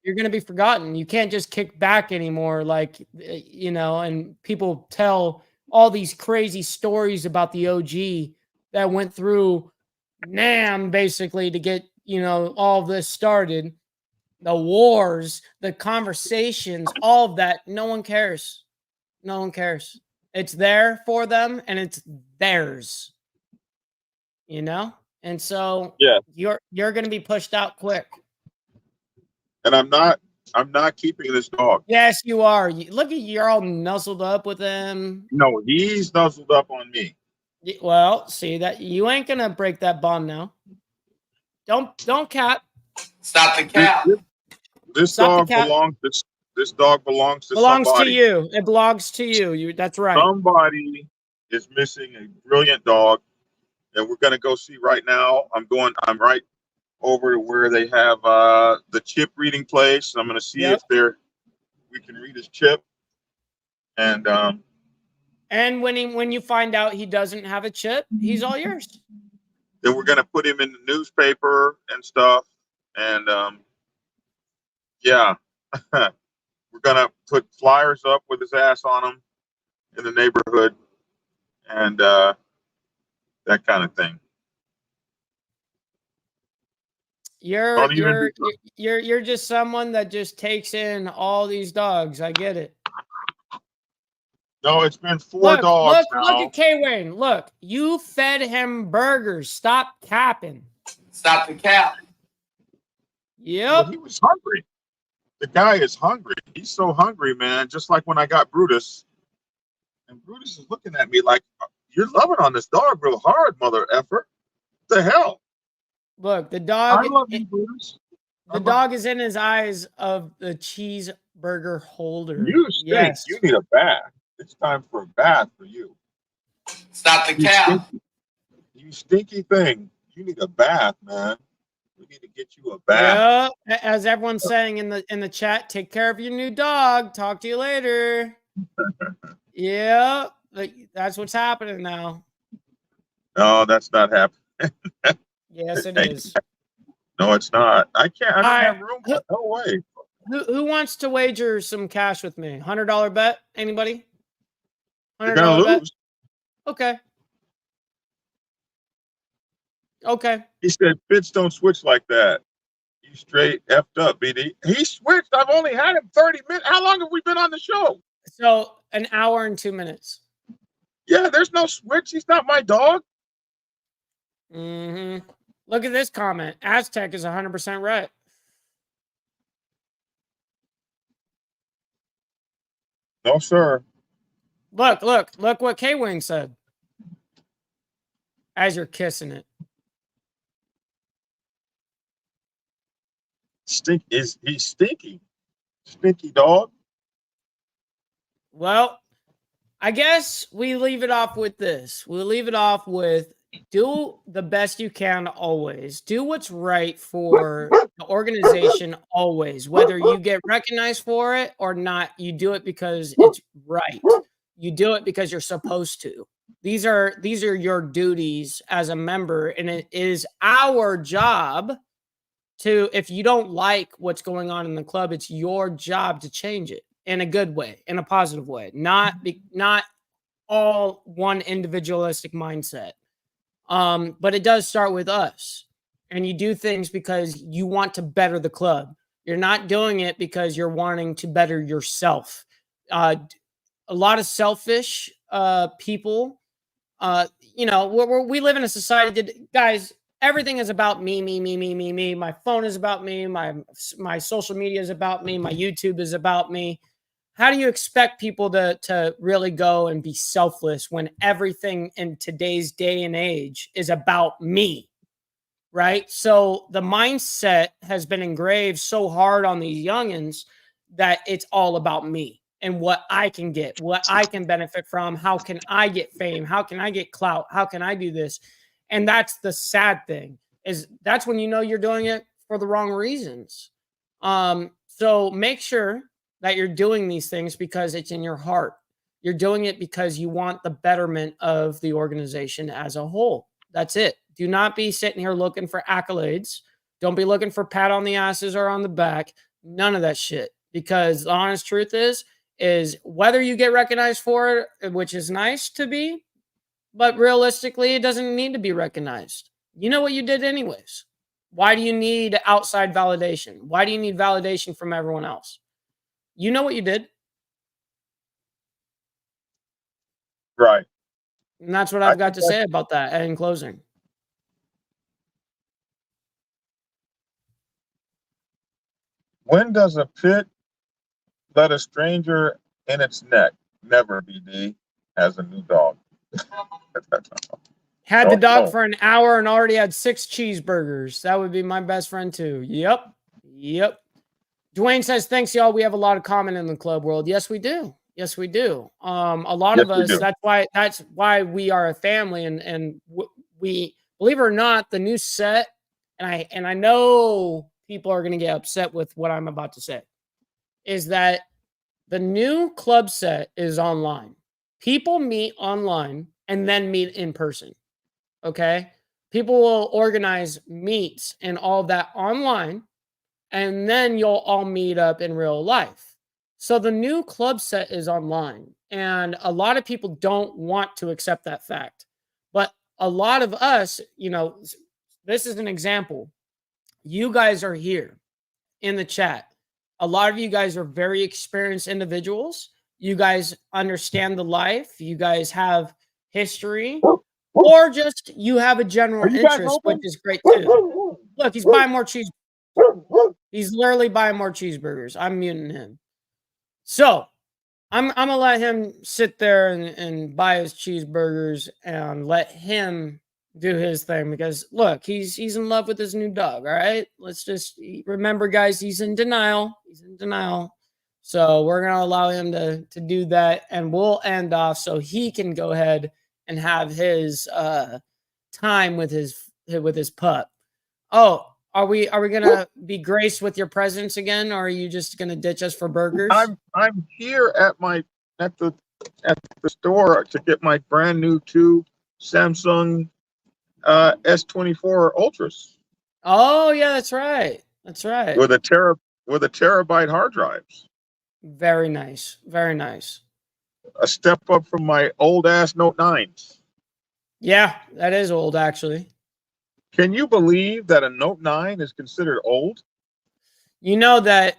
you're going to be forgotten. You can't just kick back anymore. Like, you know, and people tell all these crazy stories about the OG that went through NAMM basically to get, you know, all this started. The wars, the conversations, all of that. No one cares. No one cares. It's there for them and it's theirs. You know? And so you're going to be pushed out quick. And I'm not keeping this dog. Yes, you are. Look at you're all nuzzled up with him. No, he's nuzzled up on me. Well, see that you ain't gonna break that bond now. Don't cap. Stop the cap. This dog belongs to belongs somebody. to you. It belongs to you. That's right. Somebody is missing a brilliant dog, and we're gonna go see right now. I'm right over to where they have the chip reading place. I'm gonna see if we can read his chip. And when you find out he doesn't have a chip, he's all yours. Then we're gonna put him in the newspaper and stuff. And we're gonna put flyers up with his ass on them in the neighborhood, and that kind of thing. You're Don't even you're do you're just someone that just takes in all these dogs. I get it. No, it's been 4 Look, dogs look, now. look at K Wayne. Look, you fed him burgers. Stop capping. Stop the cap. Well, Yep. he was hungry. The guy is hungry. He's so hungry, man. Just like when I got Brutus, and Brutus is looking at me like, "You're loving on this dog real hard, mother effer. What the hell?" Look, the I dog. love you, Brutus. The dog is in his eyes of the cheeseburger holder. You stink. Yes. You need a bath. It's time for a bath for you. Stop the You cap. stinky, you stinky thing. You need a bath, man. We need to get you a bath. Yeah. As everyone's saying in the chat, take care of your new dog. Talk to you later. Yeah. That's what's happening now. No, that's not happening. Yes, it is. No, it's not. I can't. I don't All have right. room. For, no way. Who wants to wager some cash with me? $100 bet? Anybody? You're gonna bet? lose. Okay. Okay. He said, "Fitz don't switch like that. You straight effed up, BD." He switched. I've only had him 30 minutes. How long have we been on the show? So an hour and 2 minutes. Yeah, there's no switch. He's not my dog. Mm-hmm. Look at this comment. Aztec is 100% right. No, sir. Look what K-Wing said. As you're kissing it. He's stinky. Stinky dog. Well, I guess we leave it off with this. We'll leave it off with do the best you can always. Do what's right for the organization always. Whether you get recognized for it or not, you do it because it's right. You do it because you're supposed to. These are your duties as a member, and it is our job to, if you don't like what's going on in the club, it's your job to change it in a good way, in a positive way, not all one individualistic mindset. But it does start with us, and you do things because you want to better the club. You're not doing it because you're wanting to better yourself. A lot of selfish people, we live in a society, guys, everything is about me. My phone is about me. My social media is about me. My YouTube is about me. How do you expect people to really go and be selfless when everything in today's day and age is about me, right? So the mindset has been engraved so hard on these youngins that it's all about me and what I can get, what I can benefit from. How can I get fame? How can I get clout? How can I do this? And that's the sad thing, is that's when you know you're doing it for the wrong reasons. So make sure that you're doing these things because it's in your heart. You're doing it because you want the betterment of the organization as a whole. That's it. Do not be sitting here looking for accolades. Don't be looking for pat on the asses or on the back. None of that shit. Because the honest truth is whether you get recognized for it, which is nice to be, but realistically, it doesn't need to be recognized. You know what you did anyways. Why do you need outside validation? Why do you need validation from everyone else? You know what you did. Right. And that's what I've got to say about that in closing. When does a pit let a stranger in its neck? Never, BD has a new dog. Had the dog for an hour and already had 6 cheeseburgers. That would be my best friend too. Yep. Dwayne says, thanks, y'all. We have a lot of common in the club world. Yes, we do. Yes, we do. A lot of us, that's why we are a family. And we, believe it or not, the new set, and I know people are going to get upset with what I'm about to say, is that the new club set is online. People meet online and then meet in person. Okay. People will organize meets and all that online, and then you'll all meet up in real life. So the new club set is online, and a lot of people don't want to accept that fact. But a lot of us, this is an example. you guys are here in the chat. A lot of you guys are very experienced individuals. You guys understand the life. You guys have history, or just you have a general interest, which is great too. Look, he's buying more cheese. He's literally buying more cheeseburgers. I'm muting him. So I'm gonna let him sit there and buy his cheeseburgers and let him do his thing, because look, he's in love with his new dog. All right, let's just remember, guys, he's in denial. He's in denial. So we're gonna allow him to do that, and we'll end off so he can go ahead and have his time with his pup. Oh, are we gonna be graced with your presence again, or are you just gonna ditch us for burgers? I'm here at the store to get my brand new 2 Samsung S24 Ultras. Oh yeah, that's right. That's right. With a terabyte hard drives. Very nice. Very nice. A step up from my old ass Note 9s. Yeah, that is old actually. Can you believe that a Note 9 is considered old? You know that,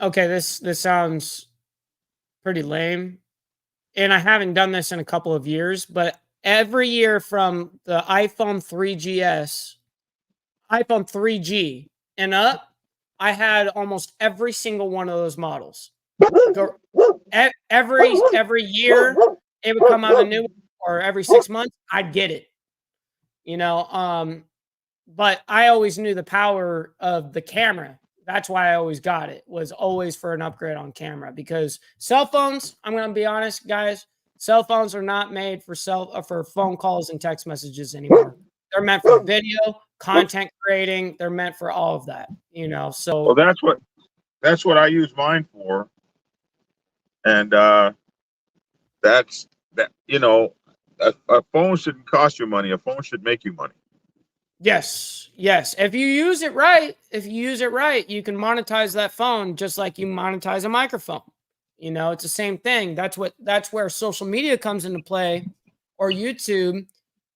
okay, this sounds pretty lame, and I haven't done this in a couple of years, but every year from the iPhone 3GS, iPhone 3G and up, I had almost every single one of those models. Every year it would come out a new one, or every 6 months I'd get it. You know, but I always knew the power of the camera. That's why I always got it, was always for an upgrade on camera, because cell phones, I'm going to be honest, guys, cell phones are not made for phone calls and text messages anymore. They're meant for video, content creating. They're meant for all of that, you know? So well, that's what I use mine for. And that's that, you know, a phone shouldn't cost you money. A phone should make you money. yes. If you use it right, you can monetize that phone just like you monetize a microphone. You know, it's the same thing. That's where social media comes into play, or YouTube.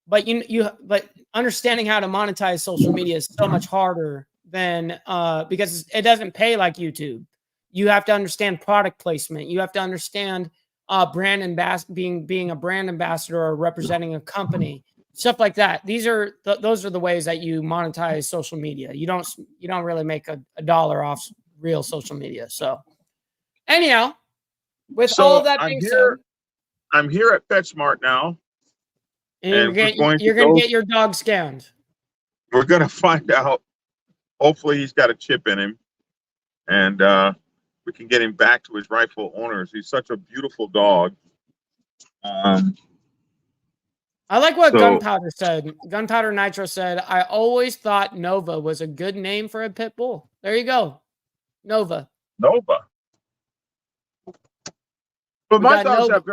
But but understanding how to monetize social media is so much harder than because it doesn't pay like YouTube. You have to understand product placement. You have to understand being a brand ambassador or representing a company, stuff like that. Those are the ways that you monetize social media. You don't really make a dollar off real social media. So anyhow, with all of that being said, I'm here at PetSmart now. And you're going to get your dog scanned. We're going to find out. Hopefully he's got a chip in him, and we can get him back to his rightful owners. He's such a beautiful dog. I like what Gunpowder said. Gunpowder Nitro said, I always thought Nova was a good name for a pit bull. There you go. Nova. But my dogs have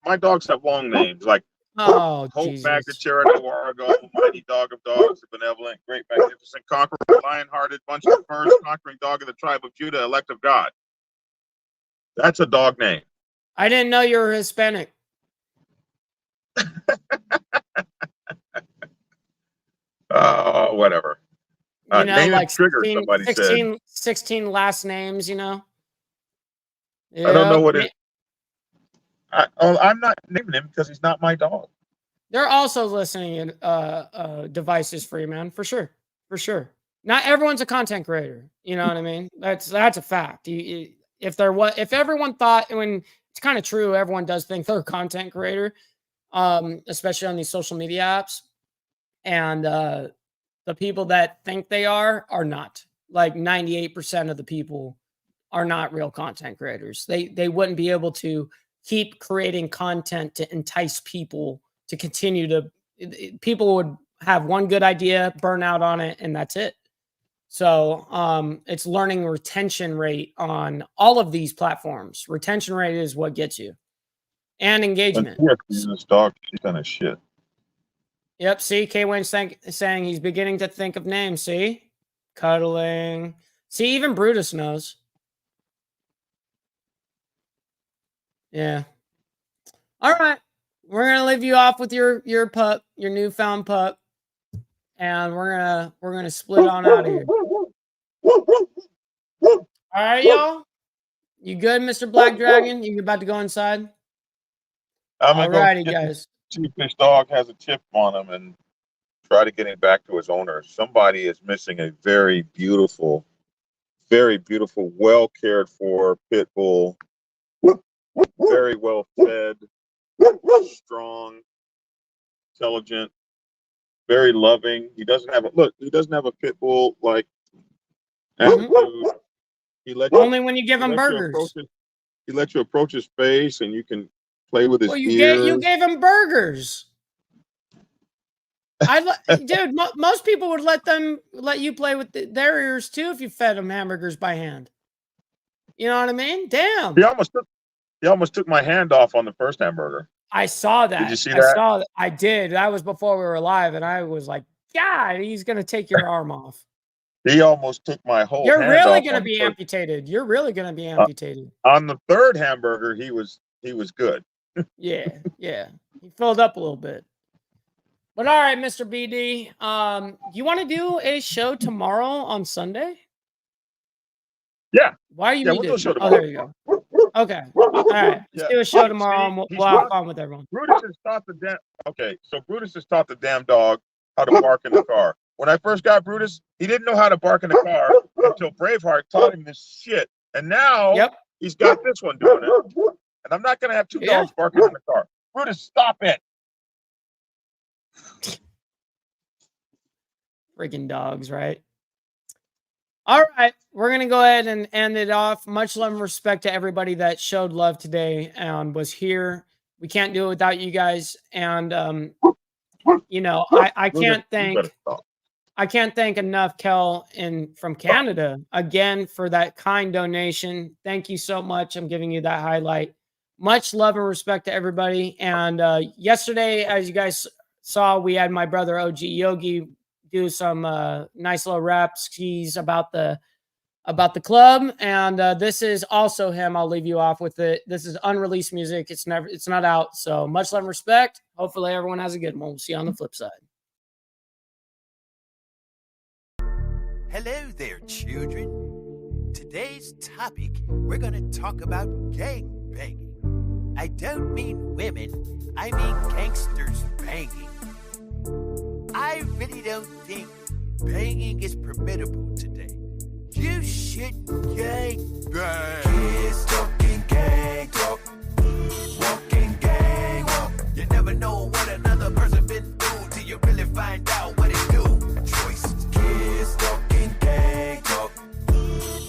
my dogs have long names, like Hope, Magna, Charity, Warrigo, Mighty Dog of Dogs, the Benevolent, Great, Magnificent, Conqueror, Lion-Hearted, Bunch of Furs, Conquering Dog of the Tribe of Judah, Elect of God. That's a dog name. I didn't know you were Hispanic. Whatever. You know, like trigger, 16 last names, you know? I don't know what it is. I'm not naming him because he's not my dog. They're also listening devices free, man, for sure. For sure. Not everyone's a content creator. You know what I mean? That's a fact. If everyone thought, when it's kind of true, everyone does think they're a content creator, especially on these social media apps. And the people that think they are not. Like 98% of the people are not real content creators. They wouldn't be able to keep creating content to entice people to continue to. People would have one good idea, burn out on it, and that's it. So it's learning retention rate on all of these platforms. Retention rate is what gets you, and engagement. This dog, she's kind of shit. Yep. See, K Wayne saying he's beginning to think of names. See, cuddling. See, even Brutus knows. Yeah. All right. We're gonna leave you off with your pup, your newfound pup, and we're gonna split on out of here. All right, y'all. You good, Mr. Black Dragon? You about to go inside? I'm All gonna righty, go guys. see if this dog has a chip on him and try to get him back to his owner. Somebody is missing a very beautiful, well cared for pit bull, very well fed, strong, intelligent, very loving. He doesn't have a pit bull like attitude. He let you, Only when you give him burgers. He let you approach his face and you can play with his Well, ears. you gave him burgers. Dude, most people would let you play with their ears too if you fed them hamburgers by hand. You know what I mean? Damn. He almost took my hand off on the first hamburger. I saw that. Did you see that? I did. That was before we were live, and I was like, God, he's gonna take your arm off. He almost took my whole You're hand really off gonna on be the first. amputated. You're really gonna be amputated. On the third hamburger, he was good. Yeah. He filled up a little bit. But all right, Mr. BD, you want to do a show tomorrow on Sunday? Yeah. Why are you? We'll do a show Oh, tomorrow. there you go. Okay. All right. Let's do a show tomorrow, and we'll have fun with everyone. Brutus has taught Brutus has taught the damn dog how to bark in the car. When I first got Brutus, he didn't know how to bark in the car until Braveheart taught him this shit. And now he's got this one doing it. And I'm not going to have two dogs barking in the car. Brutus, stop it. Freaking dogs, right? All right. We're going to go ahead and end it off. Much love and respect to everybody that showed love today and was here. We can't do it without you guys. And, I can't thank enough Kel from Canada again for that kind donation. Thank you so much. I'm giving you that highlight. Much love and respect to everybody. And yesterday, as you guys saw, we had my brother OG Yogi do some nice little raps. He's about the club, and this is also him. I'll leave you off with it. This is unreleased music. It's not out. So much love and respect. Hopefully everyone has a good one. We'll see you on the flip side. Hello there, children. Today's topic, we're going to talk about gang banging. I don't mean women, I mean gangsters banging. I really don't think banging is permittable today. You should gang bang. Kids talking gang talk, walking gang walk. You never know what another person been through till you really find out what it do. Choices. Kids talking gang talk,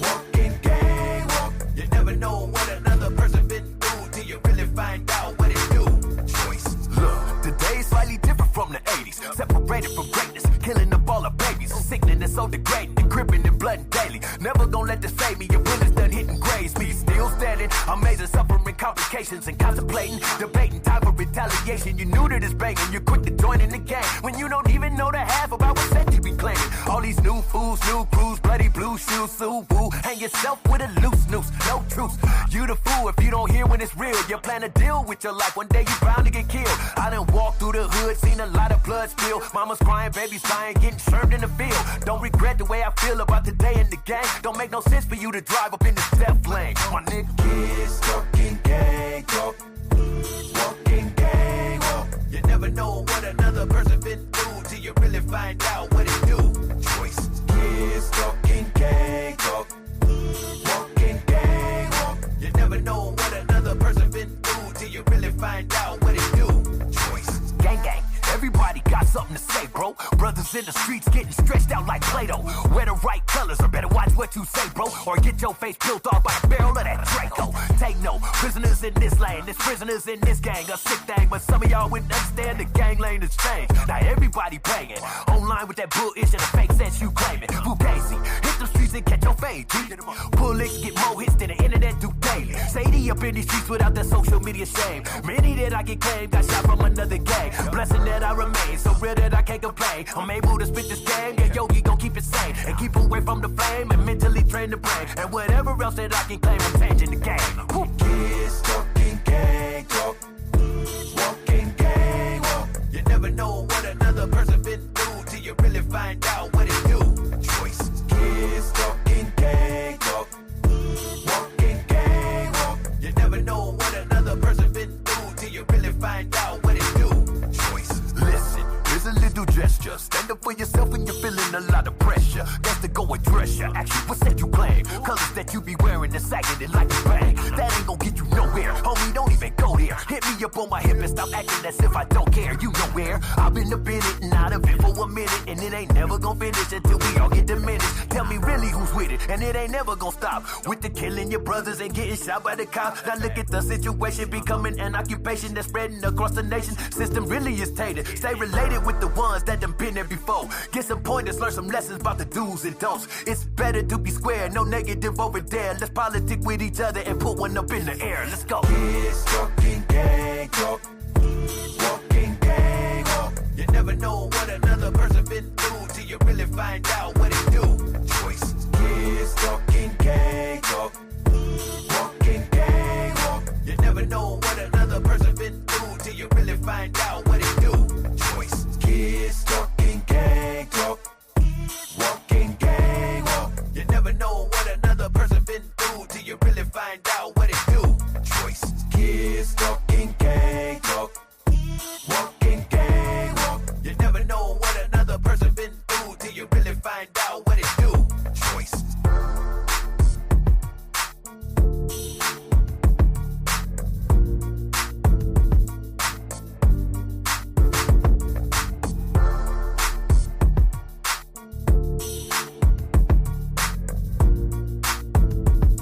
walking gang walk. You never know what another person been through till you really find out what it do. Choices. Look, today's slightly different from the 80s. Separated from greatness, killing up all the babies. Sickening and so degrading, and crippling and blooding daily. Never gonna let this fade me. Your winners done hitting graves. Me still standing, amazing, suffering complications and contemplating, debating, time for retaliation. You new to this banging, you're quick to join in the game when you don't even know the half about what set you be claiming. All these new fools, new crews, bloody blue shoes, so woo. Hang yourself with a loose noose, no truce. You the fool if you don't hear when it's real. You plan to deal with your life, one day you bound to get killed. I done walked through the hood, seen a lot of blood spill. Mama's crying, baby's dying, getting served in the field. Don't regret the way I feel about today in the game. Don't make no sense for you to drive up in this death lane. My nigga. Kids talking gang talk, walking gang walk. You never know what another person been through till you really find out what it do. Choices. Kids talking gang talk, walking gang walk. You never know what another person been through till you really find out what it do. Choices. Gang gang. Everybody got something to say, bro. Brothers in the streets getting stretched out like Play-Doh. Wear the right colors or better watch what you say, bro. Or get your face peeled off by a barrel of that Draco. Take no prisoners in this lane. There's prisoners in this gang. A sick thing, but some of y'all wouldn't understand the gang lane has changed. Now everybody banging. Online with that bullshit and the fake sense you claiming. Fugazi, hit the streets and catch your fade, G. Bullets get more hits than the internet do daily. Sadie up in these streets without that social media shame. Many that I get claimed got shot from another gang. Blessing that I remain so real that I can't complain. I'm able to spit this game, yeah, Yogi gon' keep it sane and keep away from the flame and mentally train the brain and whatever else that I can claim. I'm changing the game. Woo. Kids talking gang talk, walking gang walk. You never know what another person been through till you really find out what it do. Choices. Kids talking be wearing the sagging it like a bag. That ain't gon' get you nowhere, homie, don't even go there. Hit me up on my hip and stop acting as if I don't care. You know where I've been up in it and out of it for a minute, and it ain't never gon' finish until we all get diminished. Tell me really who's with it, and it ain't never gon' stop. With the killing your brothers and getting shot by the cops. Now look at the situation becoming an occupation that's spreading across the nation. System really is tainted. Stay related with the ones that done been there before. Get some pointers, learn some lessons about the do's and don'ts. It's better to be square, no negative over there. Let's politic with each other and put one up in the air. Let's go. It's talking gang talk, walking gang walk. You never know